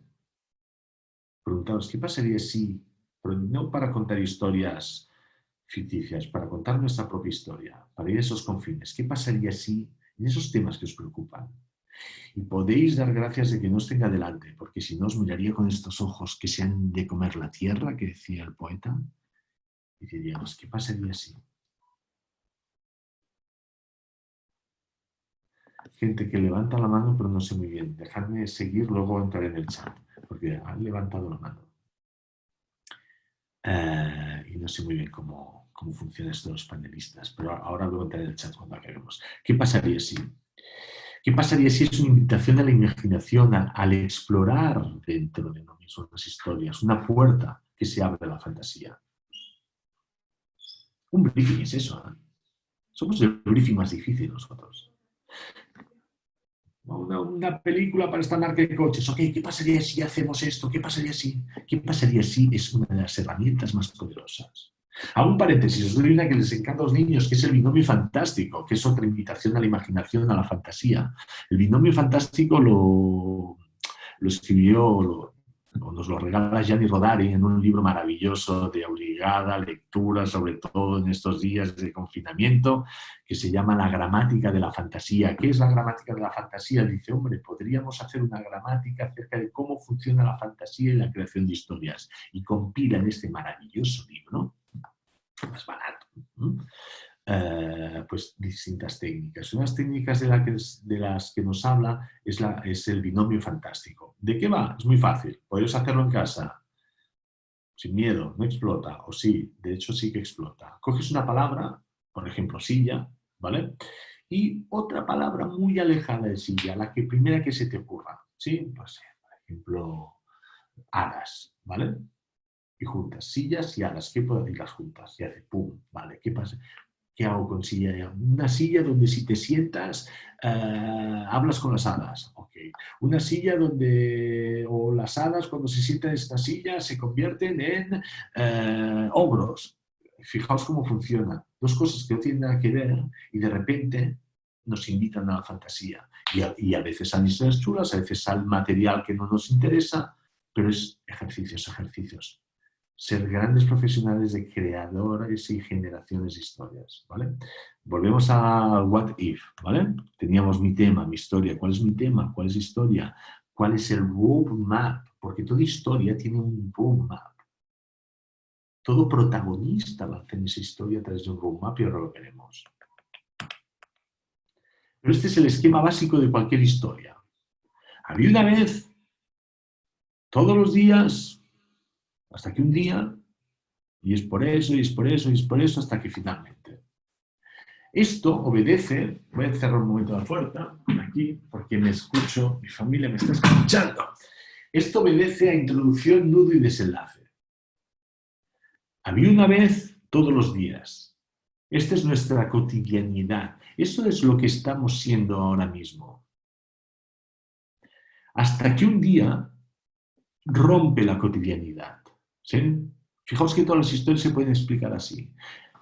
Preguntaos, ¿qué pasaría si, pero no para contar historias ficticias, para contar nuestra propia historia, para ir a esos confines, ¿qué pasaría si en esos temas que os preocupan? Y podéis dar gracias de que no os tenga delante, porque si no os miraría con estos ojos que se han de comer la tierra, que decía el poeta, y diríamos, ¿qué pasaría si? Gente que levanta la mano, pero no sé muy bien. Dejadme seguir, luego entraré en el chat, porque han levantado la mano. Y no sé muy bien cómo funcionan esto de los panelistas, pero ahora luego entraré en el chat cuando acabemos. ¿Qué pasaría si? ¿Qué pasaría si es una invitación a la imaginación, al explorar dentro de uno mismo las historias, una puerta que se abre a la fantasía? Un briefing es eso, ¿eh? Somos el briefing más difícil nosotros. Una película para esta marca de coches. Ok, ¿qué pasaría si hacemos esto? ¿Qué pasaría si? ¿Qué pasaría si es una de las herramientas más poderosas? A un paréntesis, os doy una que les encanta a los niños, que es el binomio fantástico, que es otra invitación a la imaginación, a la fantasía. El binomio fantástico lo escribió, nos lo regala Gianni Rodari en un libro maravilloso de obligada lectura, sobre todo en estos días de confinamiento, que se llama La gramática de la fantasía. ¿Qué es la gramática de la fantasía? Dice, hombre, podríamos hacer una gramática acerca de cómo funciona la fantasía y la creación de historias. Y compila en este maravilloso libro, más barato, pues distintas técnicas. Unas técnicas de las que nos habla es el binomio fantástico. ¿De qué va? Es muy fácil. Podéis hacerlo en casa, sin miedo, no explota, o sí, de hecho sí que explota. Coges una palabra, por ejemplo, silla, ¿vale? Y otra palabra muy alejada de silla, la que primera que se te ocurra, ¿sí? Pues, por ejemplo, hadas, ¿vale? Y juntas, sillas y hadas, ¿qué puedo decir las juntas? Y hace pum, ¿vale? ¿Qué pasa? ¿Qué hago con silla? Una silla donde si te sientas, hablas con las hadas. Okay. Una silla donde, o las hadas cuando se sientan en esta silla se convierten en ogros. Fijaos cómo funciona. Dos cosas que no tienen nada que ver y de repente nos invitan a la fantasía. Y a veces salen historias chulas, a veces sale material que no nos interesa, pero es ejercicios, ejercicios. Ser grandes profesionales de creadores y generaciones de historias, ¿vale? Volvemos al what if, ¿vale? Teníamos mi tema, mi historia. ¿Cuál es mi tema? ¿Cuál es la historia? ¿Cuál es el roadmap? Porque toda historia tiene un roadmap. Todo protagonista avanza en esa historia a través de un roadmap y ahora lo veremos. Pero este es el esquema básico de cualquier historia. Había una vez, todos los días, hasta que un día, y es por eso, y es por eso, y es por eso, hasta que finalmente. Esto obedece, voy a cerrar un momento la puerta, aquí, porque me escucho, mi familia me está escuchando. Esto obedece a introducción, nudo y desenlace. Había una vez todos los días. Esta es nuestra cotidianidad. Eso es lo que estamos siendo ahora mismo. Hasta que un día rompe la cotidianidad. ¿Sí? Fijaos que todas las historias se pueden explicar así.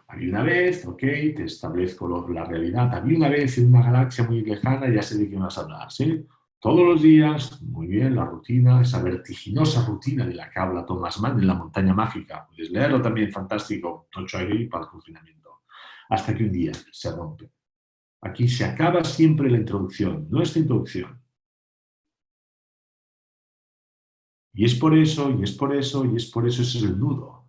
Había una vez, ok, te establezco la realidad. Había una vez en una galaxia muy lejana, ya sé de qué vas a hablar, ¿sí? Todos los días, muy bien, la rutina, esa vertiginosa rutina de la que habla Thomas Mann en La montaña mágica. Puedes leerlo también, fantástico, Tocho Aguirre para el confinamiento. Hasta que un día se rompe. Aquí se acaba siempre la introducción, nuestra introducción. Y es por eso, y es por eso, y es por eso, ese es el nudo.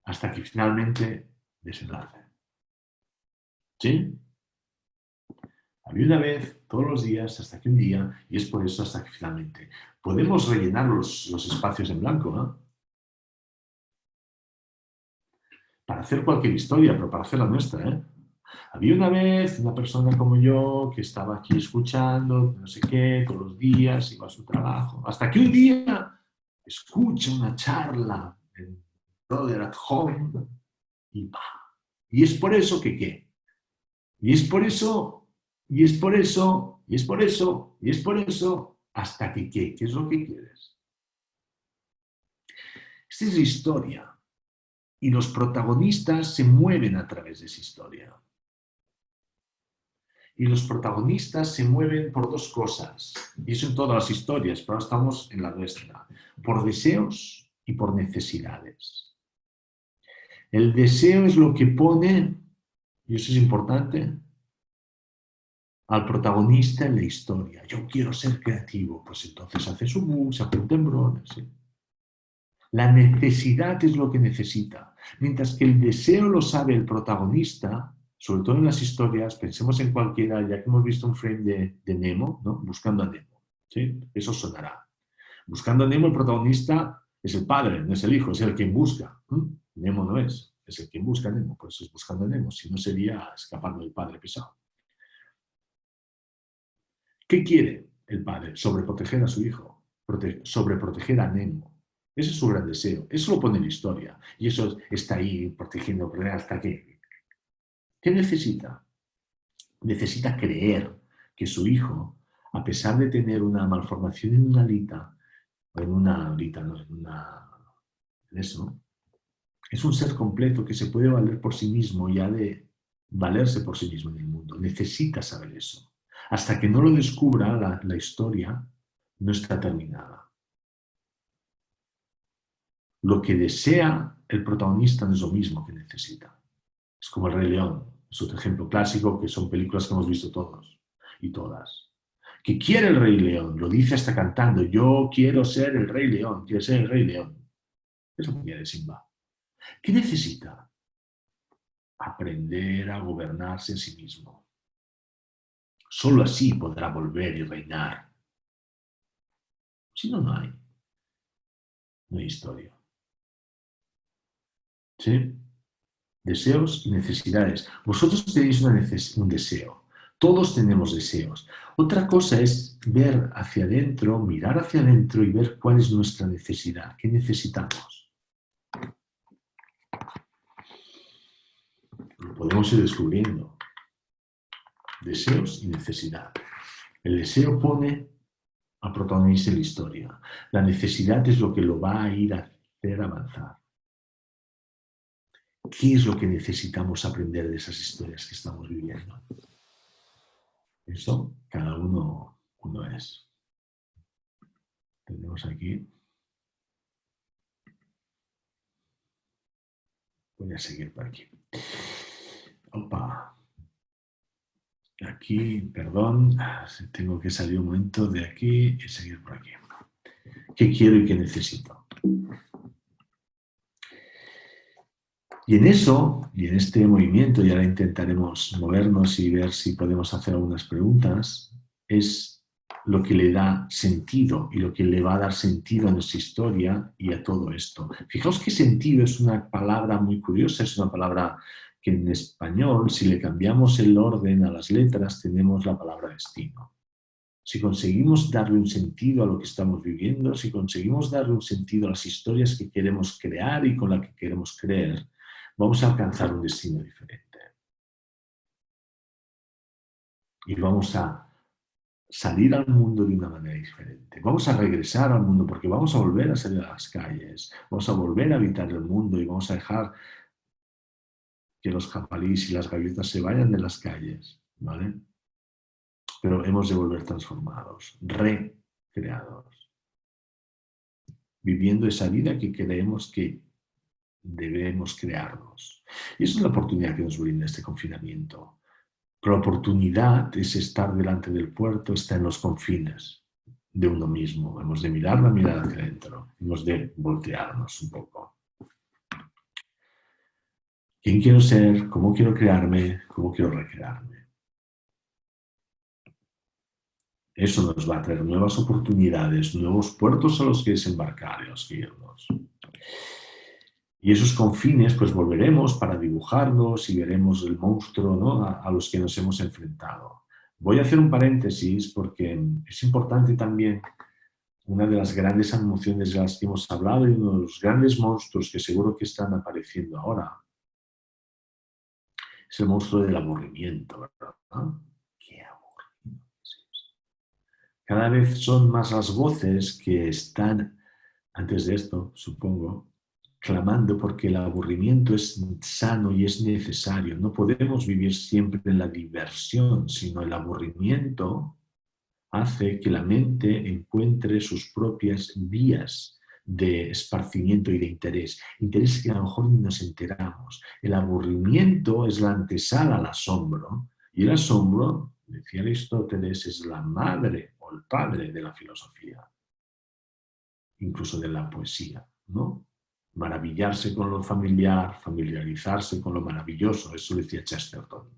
Hasta que finalmente desenlace. ¿Sí? Había una vez, todos los días, hasta que un día, y es por eso hasta que finalmente. Podemos rellenar los espacios en blanco, ¿no? Para hacer cualquier historia, pero para hacer la nuestra, ¿eh? Había una vez una persona como yo que estaba aquí escuchando, no sé qué, todos los días, iba a su trabajo, hasta que un día escucha una charla en Brother at Home y ¡pah! Y es por eso que qué. Y es por eso, y es por eso, y es por eso, y es por eso, hasta que qué. ¿Qué es lo que quieres? Esta es la historia. Y los protagonistas se mueven a través de esa historia. Y los protagonistas se mueven por dos cosas. Y eso en todas las historias, pero ahora estamos en la nuestra. Por deseos y por necesidades. El deseo es lo que pone, y eso es importante, al protagonista en la historia. Yo quiero ser creativo. Pues entonces hace su boom, se hace un temblor. ¿Sí? La necesidad es lo que necesita. Mientras que el deseo lo sabe el protagonista, sobre todo en las historias, pensemos en cualquiera, ya que hemos visto un frame de Nemo, ¿no? Buscando a Nemo. ¿Sí? Eso sonará. Buscando a Nemo, el protagonista es el padre, no es el hijo, es el quien busca. Nemo no es el quien busca a Nemo, pues es buscando a Nemo, si no sería escapando del padre pesado. ¿Qué quiere el padre? Sobreproteger a su hijo, sobreproteger a Nemo. Ese es su gran deseo. Eso lo pone en la historia. Y eso está ahí protegiendo hasta que... ¿Qué necesita? Necesita creer que su hijo, a pesar de tener una malformación en una alita, o en una alita, no, en una... En eso, es un ser completo que se puede valer por sí mismo y ha de valerse por sí mismo en el mundo. Necesita saber eso. Hasta que no lo descubra, la historia no está terminada. Lo que desea el protagonista no es lo mismo que necesita. Es como El Rey León, es otro ejemplo clásico que son películas que hemos visto todos y todas. ¿Qué quiere el Rey León? Lo dice hasta cantando, yo quiero ser el Rey León, quiero ser el Rey León. Es lo que quiere Simba. ¿Qué necesita? Aprender a gobernarse en sí mismo. Solo así podrá volver y reinar. Si no, no hay. No hay historia. ¿Sí? Deseos y necesidades. Vosotros tenéis un deseo. Todos tenemos deseos. Otra cosa es ver hacia adentro, mirar hacia adentro y ver cuál es nuestra necesidad. ¿Qué necesitamos? Lo podemos ir descubriendo. Deseos y necesidad. El deseo pone a protagonista en la historia. La necesidad es lo que lo va a ir a hacer avanzar. ¿Qué es lo que necesitamos aprender de esas historias que estamos viviendo? Eso cada uno es. Tenemos aquí. Voy a seguir por aquí. Opa. Aquí, perdón. Tengo que salir un momento de aquí y seguir por aquí. ¿Qué quiero y qué necesito? Y en eso, y en este movimiento, y ahora intentaremos movernos y ver si podemos hacer algunas preguntas, es lo que le da sentido y lo que le va a dar sentido a nuestra historia y a todo esto. Fijaos que sentido es una palabra muy curiosa, es una palabra que en español, si le cambiamos el orden a las letras, tenemos la palabra destino. Si conseguimos darle un sentido a lo que estamos viviendo, si conseguimos darle un sentido a las historias que queremos crear y con las que queremos creer, vamos a alcanzar un destino diferente. Y vamos a salir al mundo de una manera diferente. Vamos a regresar al mundo porque vamos a volver a salir a las calles, vamos a volver a habitar el mundo y vamos a dejar que los jabalíes y las gaviotas se vayan de las calles, ¿vale? Pero hemos de volver transformados, recreados, viviendo esa vida que creemos que debemos crearnos. Y esa es la oportunidad que nos brinda este confinamiento. Pero la oportunidad es estar delante del puerto, está en los confines de uno mismo. Hemos de mirar la mirada hacia adentro, hemos de voltearnos un poco. ¿Quién quiero ser? ¿Cómo quiero crearme? ¿Cómo quiero recrearme? Eso nos va a traer nuevas oportunidades, nuevos puertos a los que desembarcar y a los que irnos. Y esos confines, pues volveremos para dibujarlos y veremos el monstruo, ¿no?, a los que nos hemos enfrentado. Voy a hacer un paréntesis porque es importante también, una de las grandes emociones de las que hemos hablado y uno de los grandes monstruos que seguro que están apareciendo ahora es el monstruo del aburrimiento, ¿verdad? ¡Qué aburrido es esto! Cada vez son más las voces que están, antes de esto, supongo, clamando porque el aburrimiento es sano y es necesario. No podemos vivir siempre en la diversión, sino el aburrimiento hace que la mente encuentre sus propias vías de esparcimiento y de interés. Intereses que a lo mejor ni nos enteramos. El aburrimiento es la antesala al asombro y el asombro, decía Aristóteles, es la madre o el padre de la filosofía, incluso de la poesía, ¿no? Maravillarse con lo familiar, familiarizarse con lo maravilloso, eso decía Chesterton.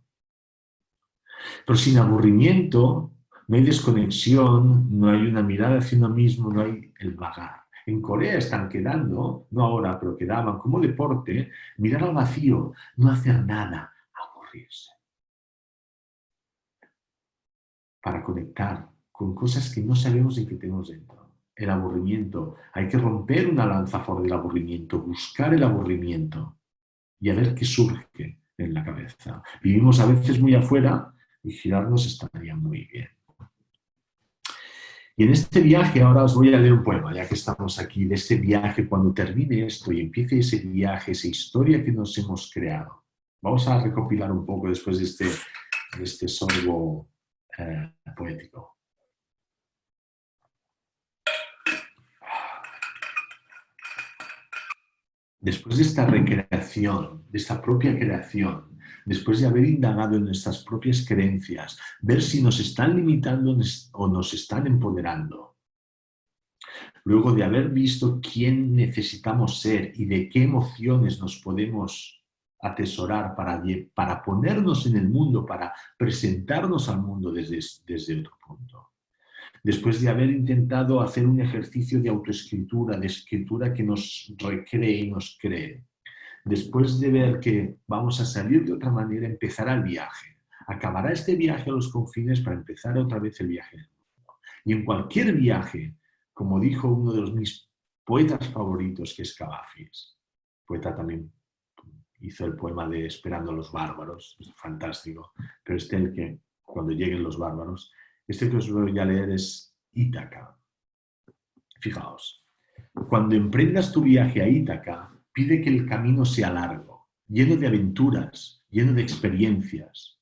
Pero sin aburrimiento no hay desconexión, no hay una mirada hacia uno mismo, no hay el vagar. En Corea están quedando, no ahora, pero quedaban como deporte, mirar al vacío, no hacer nada, aburrirse. Para conectar con cosas que no sabemos y que tenemos dentro. El aburrimiento. Hay que romper una lanza por el aburrimiento, buscar el aburrimiento y a ver qué surge en la cabeza. Vivimos a veces muy afuera y girarnos estaría muy bien. Y en este viaje, ahora os voy a leer un poema, ya que estamos aquí, de este viaje, cuando termine esto y empiece ese viaje, esa historia que nos hemos creado. Vamos a recopilar un poco después de este sorbo poético. Después de esta recreación, de esta propia creación, después de haber indagado en nuestras propias creencias, ver si nos están limitando o nos están empoderando, luego de haber visto quién necesitamos ser y de qué emociones nos podemos atesorar para ponernos en el mundo, para presentarnos al mundo desde otro punto. Después de haber intentado hacer un ejercicio de autoescritura, de escritura que nos recree y nos cree, después de ver que vamos a salir de otra manera, empezará el viaje. Acabará este viaje a los confines para empezar otra vez el viaje. Y en cualquier viaje, como dijo uno de mis poetas favoritos, que es Cavafis, poeta también hizo el poema de Esperando a los bárbaros, es fantástico, pero el que cuando lleguen los bárbaros, este que os voy a leer es Ítaca. Fijaos, cuando emprendas tu viaje a Ítaca, pide que el camino sea largo, lleno de aventuras, lleno de experiencias.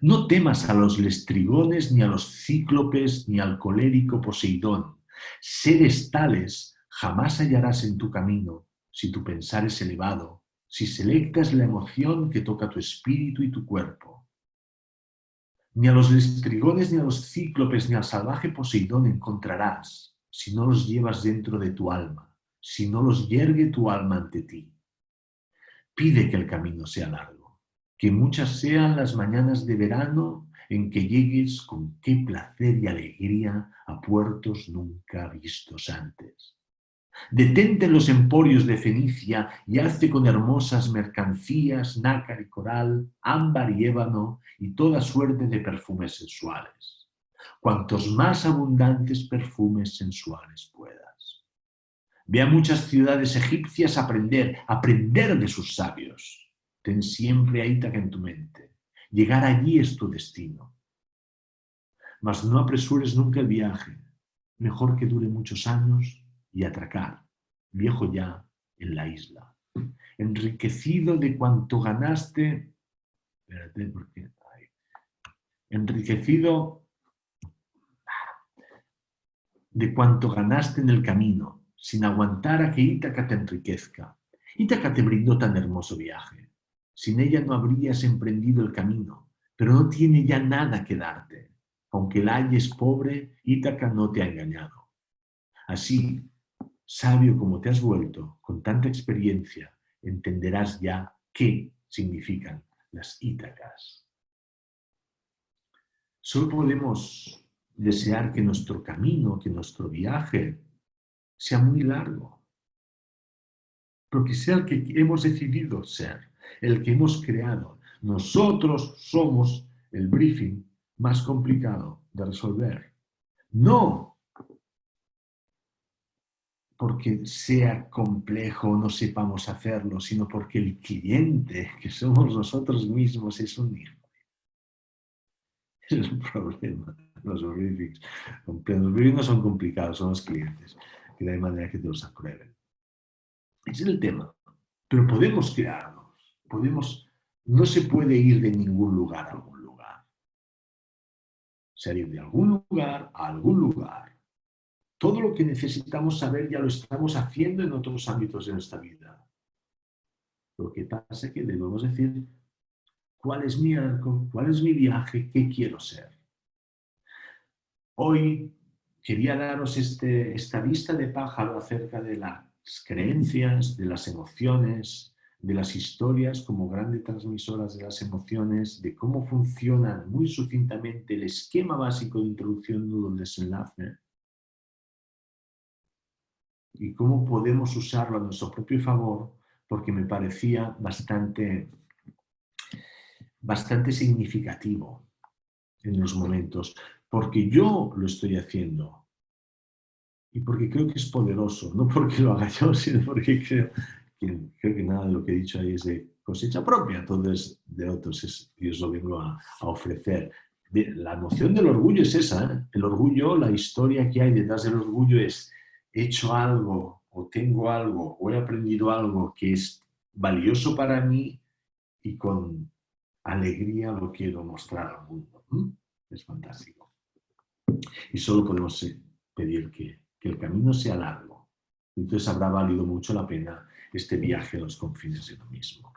No temas a los lestrigones, ni a los cíclopes, ni al colérico Poseidón. Seres tales jamás hallarás en tu camino, si tu pensar es elevado, si selectas la emoción que toca tu espíritu y tu cuerpo. Ni a los lestrigones, ni a los cíclopes, ni al salvaje Poseidón encontrarás, si no los llevas dentro de tu alma, si no los yergue tu alma ante ti. Pide que el camino sea largo, que muchas sean las mañanas de verano en que llegues con qué placer y alegría a puertos nunca vistos antes. Detente en los emporios de Fenicia y hazte con hermosas mercancías, nácar y coral, ámbar y ébano y toda suerte de perfumes sensuales. Cuantos más abundantes perfumes sensuales puedas. Ve a muchas ciudades egipcias a aprender de sus sabios. Ten siempre a Ítaca en tu mente. Llegar allí es tu destino. Mas no apresures nunca el viaje. Mejor que dure muchos años y atracar, viejo ya, en la isla. Enriquecido de cuanto ganaste... Espérate, porque... Enriquecido de cuanto ganaste en el camino, sin aguantar a que Ítaca te enriquezca. Ítaca te brindó tan hermoso viaje. Sin ella no habrías emprendido el camino, pero no tiene ya nada que darte. Aunque la halles pobre, Ítaca no te ha engañado. Así, sabio como te has vuelto, con tanta experiencia, entenderás ya qué significan las Ítacas. Solo podemos desear que nuestro camino, que nuestro viaje sea muy largo, pero que sea el que hemos decidido ser, el que hemos creado. Nosotros somos el briefing más complicado de resolver. No porque sea complejo o no sepamos hacerlo, sino porque el cliente, que somos nosotros mismos, es un hijo. Es un problema. Los briefings. Los briefings no son complicados, son los clientes, que no hay manera que te los aprueben. Ese es el tema. Pero podemos crearlos. No se puede ir de ningún lugar a algún lugar. Ir de algún lugar a algún lugar. Todo lo que necesitamos saber ya lo estamos haciendo en otros ámbitos de nuestra vida. Lo que pasa es que debemos decir cuál es mi arco, cuál es mi viaje, qué quiero ser. Hoy quería daros esta vista de pájaro acerca de las creencias, de las emociones, de las historias como grandes transmisoras de las emociones, de cómo funciona muy sucintamente el esquema básico de introducción, nudo, desenlace, y cómo podemos usarlo a nuestro propio favor, porque me parecía bastante significativo en los momentos, porque yo lo estoy haciendo y porque creo que es poderoso, no porque lo haga yo, sino porque creo que nada de lo que he dicho ahí es de cosecha propia, todo es de otros, y os lo vengo a ofrecer. La noción del orgullo es esa, ¿eh? El orgullo, la historia que hay detrás del orgullo es: he hecho algo, o tengo algo, o he aprendido algo que es valioso para mí y con alegría lo quiero mostrar al mundo. Es fantástico. Y solo podemos pedir que el camino sea largo. Entonces habrá valido mucho la pena este viaje a los confines de uno mismo.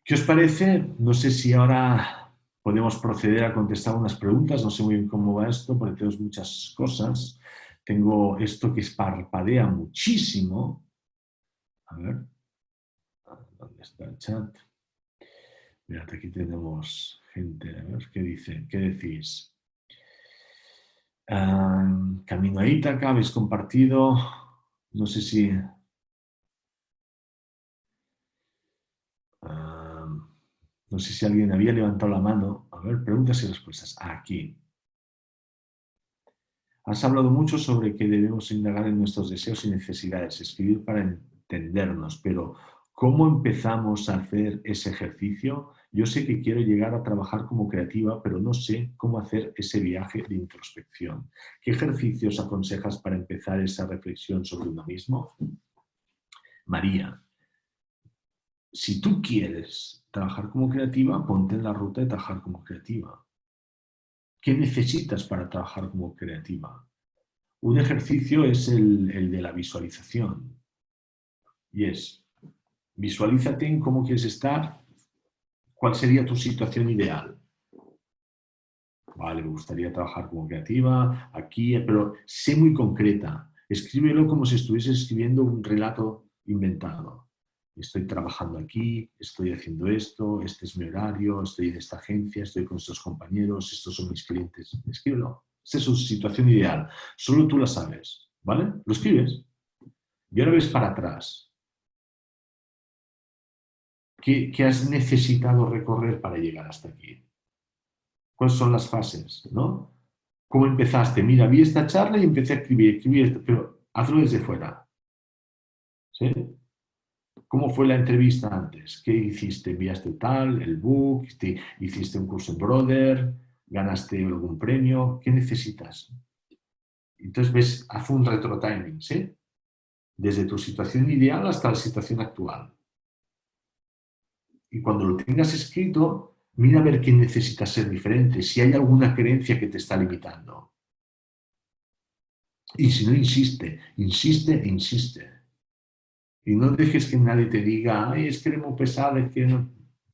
¿Qué os parece? No sé si ahora podemos proceder a contestar unas preguntas. No sé muy bien cómo va esto, porque tenemos muchas cosas. Tengo esto que parpadea muchísimo. A ver, ¿dónde está el chat? Mirad, aquí tenemos gente. A ver, ¿qué dicen? ¿Qué decís? Camino a Ítaca, habéis compartido. No sé si... no sé si alguien había levantado la mano. A ver, preguntas y respuestas. Aquí. Has hablado mucho sobre que debemos indagar en nuestros deseos y necesidades, escribir para entendernos, pero ¿cómo empezamos a hacer ese ejercicio? Yo sé que quiero llegar a trabajar como creativa, pero no sé cómo hacer ese viaje de introspección. ¿Qué ejercicios aconsejas para empezar esa reflexión sobre uno mismo? María, si tú quieres trabajar como creativa, ponte en la ruta de trabajar como creativa. ¿Qué necesitas para trabajar como creativa? Un ejercicio es el de la visualización. Y es, visualízate en cómo quieres estar, cuál sería tu situación ideal. Vale, me gustaría trabajar como creativa, aquí, pero sé muy concreta. Escríbelo como si estuvieses escribiendo un relato inventado. Estoy trabajando aquí, estoy haciendo esto, este es mi horario, estoy en esta agencia, estoy con estos compañeros, estos son mis clientes. Escríbelo. Esa es su situación ideal. Solo tú la sabes, ¿vale? Lo escribes y ahora ves para atrás. ¿Qué has necesitado recorrer para llegar hasta aquí? ¿Cuáles son las fases, no? ¿Cómo empezaste? Mira, vi esta charla y empecé a escribir esto, pero hazlo desde fuera, ¿sí? ¿Cómo fue la entrevista antes? ¿Qué hiciste? ¿Enviaste tal, el book? ¿Hiciste un curso en Brother? ¿Ganaste algún premio? ¿Qué necesitas? Entonces ves, haz un retro timing, ¿sí? Desde tu situación ideal hasta la situación actual. Y cuando lo tengas escrito, mira a ver qué necesitas ser diferente, si hay alguna creencia que te está limitando. Y si no, insiste, insiste e insiste. Y no dejes que nadie te diga, ay, es que eres muy pesado, es que no.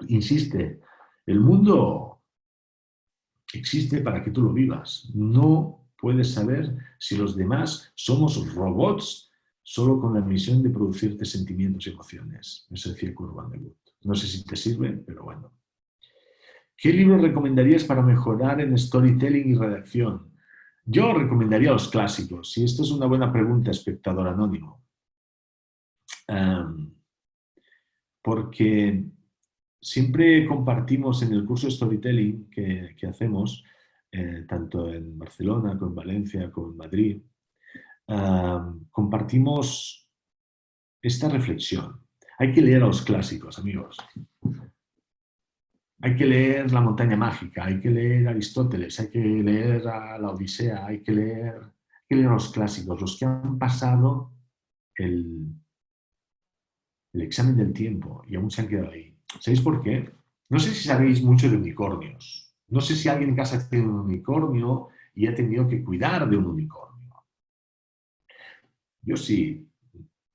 Insiste. El mundo existe para que tú lo vivas. No puedes saber si los demás somos robots solo con la misión de producirte sentimientos y emociones. Eso decía Kurt Vonnegut. No sé si te sirve, pero bueno. ¿Qué libro recomendarías para mejorar en storytelling y redacción? Yo recomendaría los clásicos, y esto es una buena pregunta, espectador anónimo. Porque siempre compartimos en el curso de storytelling que hacemos, tanto en Barcelona, como en Valencia, como en Madrid, compartimos esta reflexión. Hay que leer a los clásicos, amigos. Hay que leer La montaña mágica, hay que leer a Aristóteles, hay que leer a la Odisea, hay que leer a los clásicos, los que han pasado el examen del tiempo y aún se han quedado ahí. ¿Sabéis por qué? No sé si sabéis mucho de unicornios. No sé si alguien en casa tiene un unicornio y ha tenido que cuidar de un unicornio. Yo sí,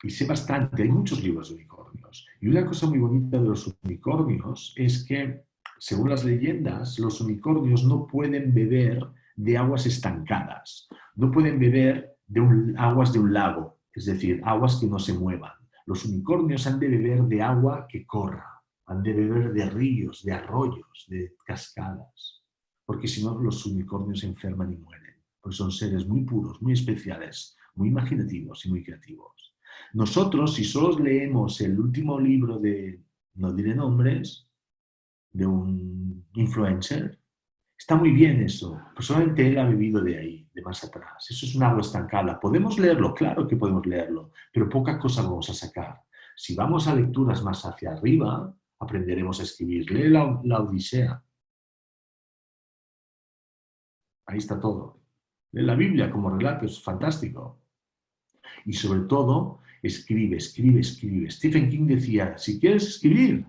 y sé bastante, hay muchos libros de unicornios. Y una cosa muy bonita de los unicornios es que, según las leyendas, los unicornios no pueden beber de aguas estancadas, no pueden beber de aguas de un lago, es decir, aguas que no se muevan. Los unicornios han de beber de agua que corra, han de beber de ríos, de arroyos, de cascadas, porque si no los unicornios se enferman y mueren, pues son seres muy puros, muy especiales, muy imaginativos y muy creativos. Nosotros, si solo leemos el último libro de, no diré nombres, de un influencer, está muy bien eso, pero solamente él ha bebido de ahí, de más atrás. Eso es un agua estancada. ¿Podemos leerlo? Claro que podemos leerlo, pero poca cosa vamos a sacar. Si vamos a lecturas más hacia arriba, aprenderemos a escribir. Lee la Odisea. Ahí está todo. Lee la Biblia como relato, es fantástico. Y sobre todo, escribe, escribe, escribe. Stephen King decía, si quieres escribir,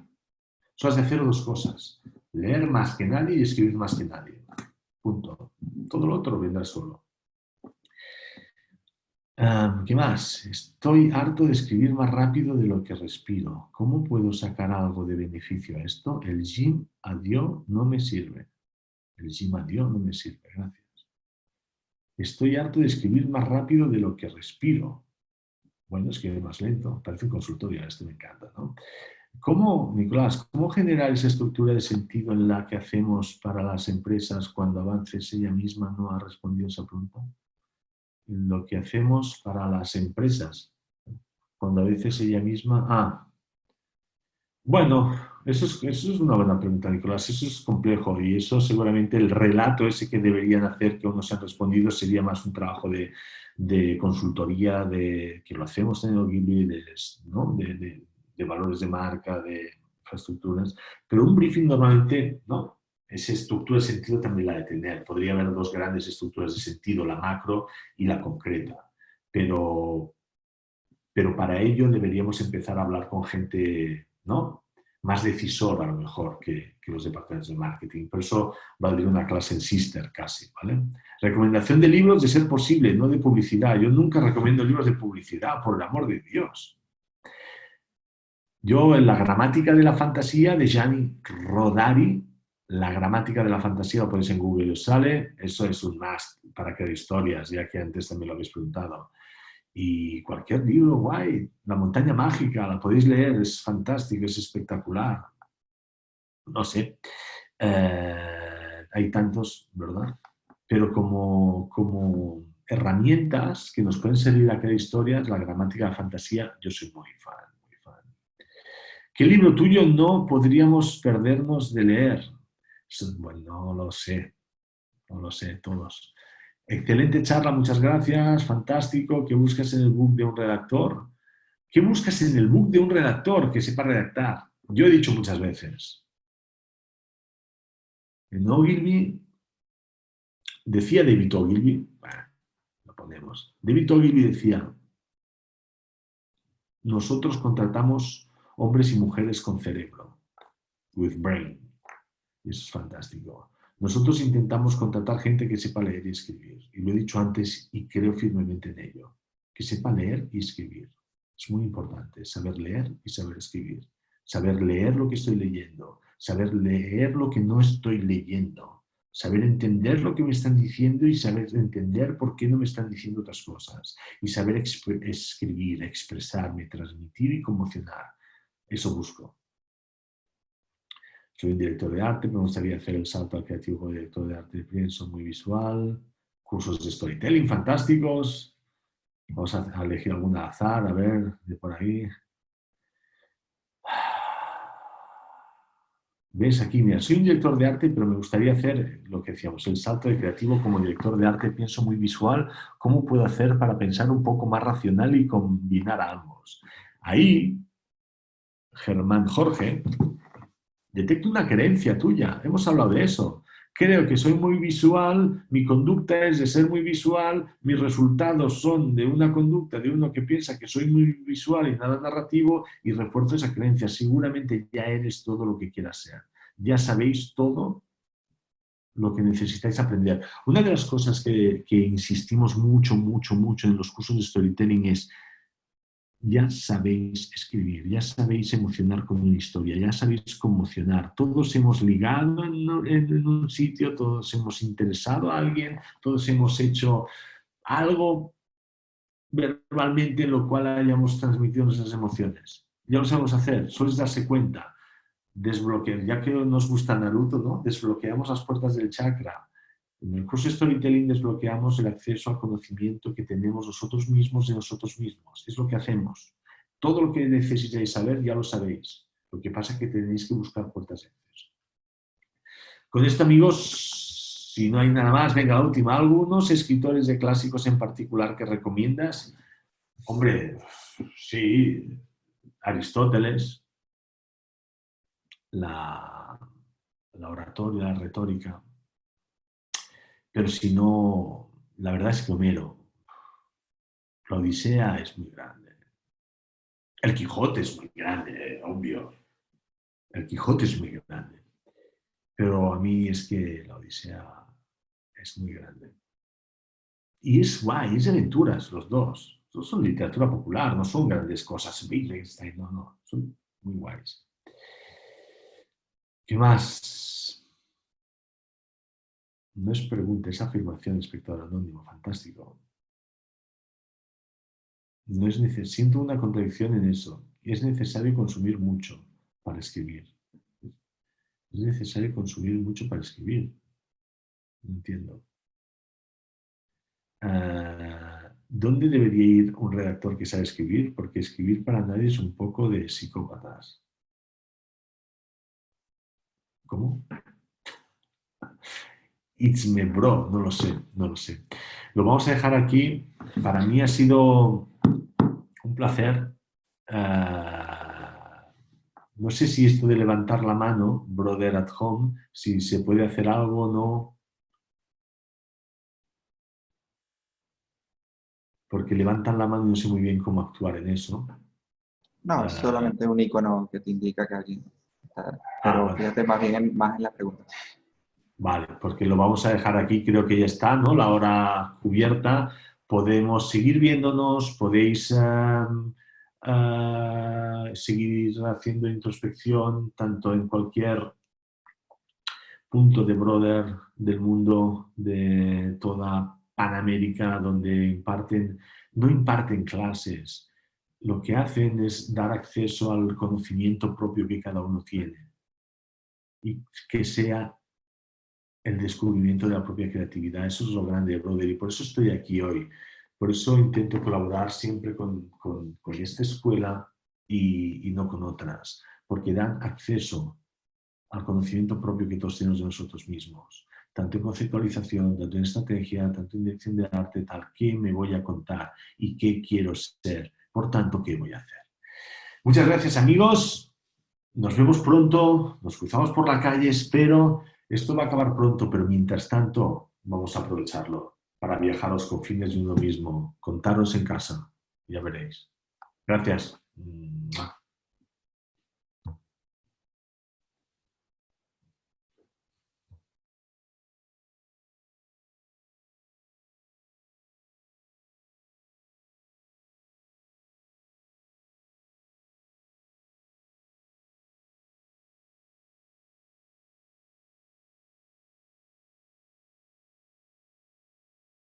solo has de hacer dos cosas. Leer más que nadie y escribir más que nadie. Punto. Todo lo otro vendrá solo. ¿Qué más? Estoy harto de escribir más rápido de lo que respiro. ¿Cómo puedo sacar algo de beneficio a esto? El gym adiós no me sirve. El gym adiós no me sirve. Gracias. Estoy harto de escribir más rápido de lo que respiro. Bueno, escribe más lento. Parece un consultorio. Esto me encanta, ¿no? ¿Cómo, Nicolás, cómo generar esa estructura de sentido en la que hacemos para las empresas cuando Avances ella misma no ha respondido a esa pregunta? Lo que hacemos para las empresas cuando a veces ella misma... bueno, eso es una buena pregunta, Nicolás. Eso es complejo y eso seguramente el relato ese que deberían hacer que aún no se han respondido sería más un trabajo de consultoría, que lo hacemos en el Ogilvy, ¿no? de valores de marca, de infraestructuras. Pero un briefing normalmente, ¿no? Esa estructura de sentido también la de tener. Podría haber dos grandes estructuras de sentido, la macro y la concreta. Pero para ello deberíamos empezar a hablar con gente, ¿no? Más decisora a lo mejor que los departamentos de marketing. Por eso valdría una clase en Sister casi, ¿vale? Recomendación de libros de ser posible, no de publicidad. Yo nunca recomiendo libros de publicidad, por el amor de Dios. Yo en la gramática de la fantasía de Gianni Rodari, la gramática de la fantasía lo ponéis en Google y os sale, eso es un must para crear historias, ya que antes también lo habéis preguntado. Y cualquier libro guay, La montaña mágica, la podéis leer, es fantástico, es espectacular. No sé, hay tantos, ¿verdad? Pero como herramientas que nos pueden servir a crear historias, la gramática de fantasía, yo soy muy fan, muy fan. ¿Qué libro tuyo no podríamos perdernos de leer? Bueno, no lo sé, todos. Excelente charla, muchas gracias, fantástico. ¿Qué buscas en el book de un redactor? ¿Qué buscas en el book de un redactor que sepa redactar? Yo he dicho muchas veces. En Ogilvy, decía David Ogilvy, bueno, lo ponemos. David Ogilvy decía, nosotros contratamos hombres y mujeres con cerebro, with brain. Y eso es fantástico. Nosotros intentamos contratar gente que sepa leer y escribir. Y lo he dicho antes y creo firmemente en ello. Que sepa leer y escribir. Es muy importante saber leer y saber escribir. Saber leer lo que estoy leyendo. Saber leer lo que no estoy leyendo. Saber entender lo que me están diciendo y saber entender por qué no me están diciendo otras cosas. Y saber escribir, expresarme, transmitir y conmocionar. Eso busco. Soy un director de arte, me gustaría hacer el salto al creativo como director de arte, pienso muy visual, cursos de storytelling fantásticos. Vamos a elegir alguna al azar, a ver, de por ahí. ¿Ves aquí? Mira, soy un director de arte, pero me gustaría hacer lo que decíamos, el salto de creativo como director de arte, pienso muy visual. ¿Cómo puedo hacer para pensar un poco más racional y combinar a ambos? Ahí, Germán Jorge, detecto una creencia tuya. Hemos hablado de eso. Creo que soy muy visual, mi conducta es de ser muy visual, mis resultados son de una conducta de uno que piensa que soy muy visual y nada narrativo y refuerzo esa creencia. Seguramente ya eres todo lo que quieras ser. Ya sabéis todo lo que necesitáis aprender. Una de las cosas que insistimos mucho, mucho, mucho en los cursos de storytelling es ya sabéis escribir, ya sabéis emocionar con una historia, ya sabéis conmocionar. Todos hemos ligado en un sitio, todos hemos interesado a alguien, todos hemos hecho algo verbalmente en lo cual hayamos transmitido nuestras emociones. Ya lo sabemos hacer, solo es darse cuenta. Desbloquear, ya que nos gusta Naruto, ¿no? Desbloqueamos las puertas del chakra. En el curso de Storytelling desbloqueamos el acceso al conocimiento que tenemos nosotros mismos de nosotros mismos. Es lo que hacemos. Todo lo que necesitáis saber ya lo sabéis. Lo que pasa es que tenéis que buscar puertas de acceso. Con esto, amigos, si no hay nada más, venga, la última. ¿Algunos escritores de clásicos en particular que recomiendas? Hombre, sí, Aristóteles, la oratoria, la retórica. Pero si no, la verdad es que Homero, la Odisea es muy grande. El Quijote es muy grande, obvio. El Quijote es muy grande. Pero a mí es que la Odisea es muy grande. Y es guay, es aventuras los dos. Son literatura popular, no son grandes cosas. Wittgenstein, no, son muy guays. ¿Qué más? No es pregunta, es afirmación, espectador anónimo, fantástico. No es siento una contradicción en eso. Es necesario consumir mucho para escribir. Es necesario consumir mucho para escribir. No entiendo. ¿Dónde debería ir un redactor que sabe escribir? Porque escribir para nadie es un poco de psicópatas. ¿Cómo? It's me bro, no lo sé, no lo sé. Lo vamos a dejar aquí. Para mí ha sido un placer. No sé si esto de levantar la mano, brother at home, si se puede hacer algo o no, porque levantan la mano y no sé muy bien cómo actuar en eso. No, es solamente un icono que te indica que alguien está. Pero Vale. fíjate más en las preguntas. Vale, porque lo vamos a dejar aquí, creo que ya está, ¿no? La hora cubierta. Podemos seguir viéndonos, podéis seguir haciendo introspección, tanto en cualquier punto de brother del mundo, de toda Panamérica, donde imparten no imparten clases, lo que hacen es dar acceso al conocimiento propio que cada uno tiene y que sea el descubrimiento de la propia creatividad. Eso es lo grande, brother, y por eso estoy aquí hoy. Por eso intento colaborar siempre con esta escuela y no con otras, porque dan acceso al conocimiento propio que todos tenemos de nosotros mismos, tanto en conceptualización, tanto en estrategia, tanto en dirección de arte, tal, qué me voy a contar y qué quiero ser, por tanto, qué voy a hacer. Muchas gracias, amigos. Nos vemos pronto, nos cruzamos por la calle, espero. Esto va a acabar pronto, pero mientras tanto vamos a aprovecharlo para viajar a los confines de uno mismo, contaros en casa, ya veréis. Gracias.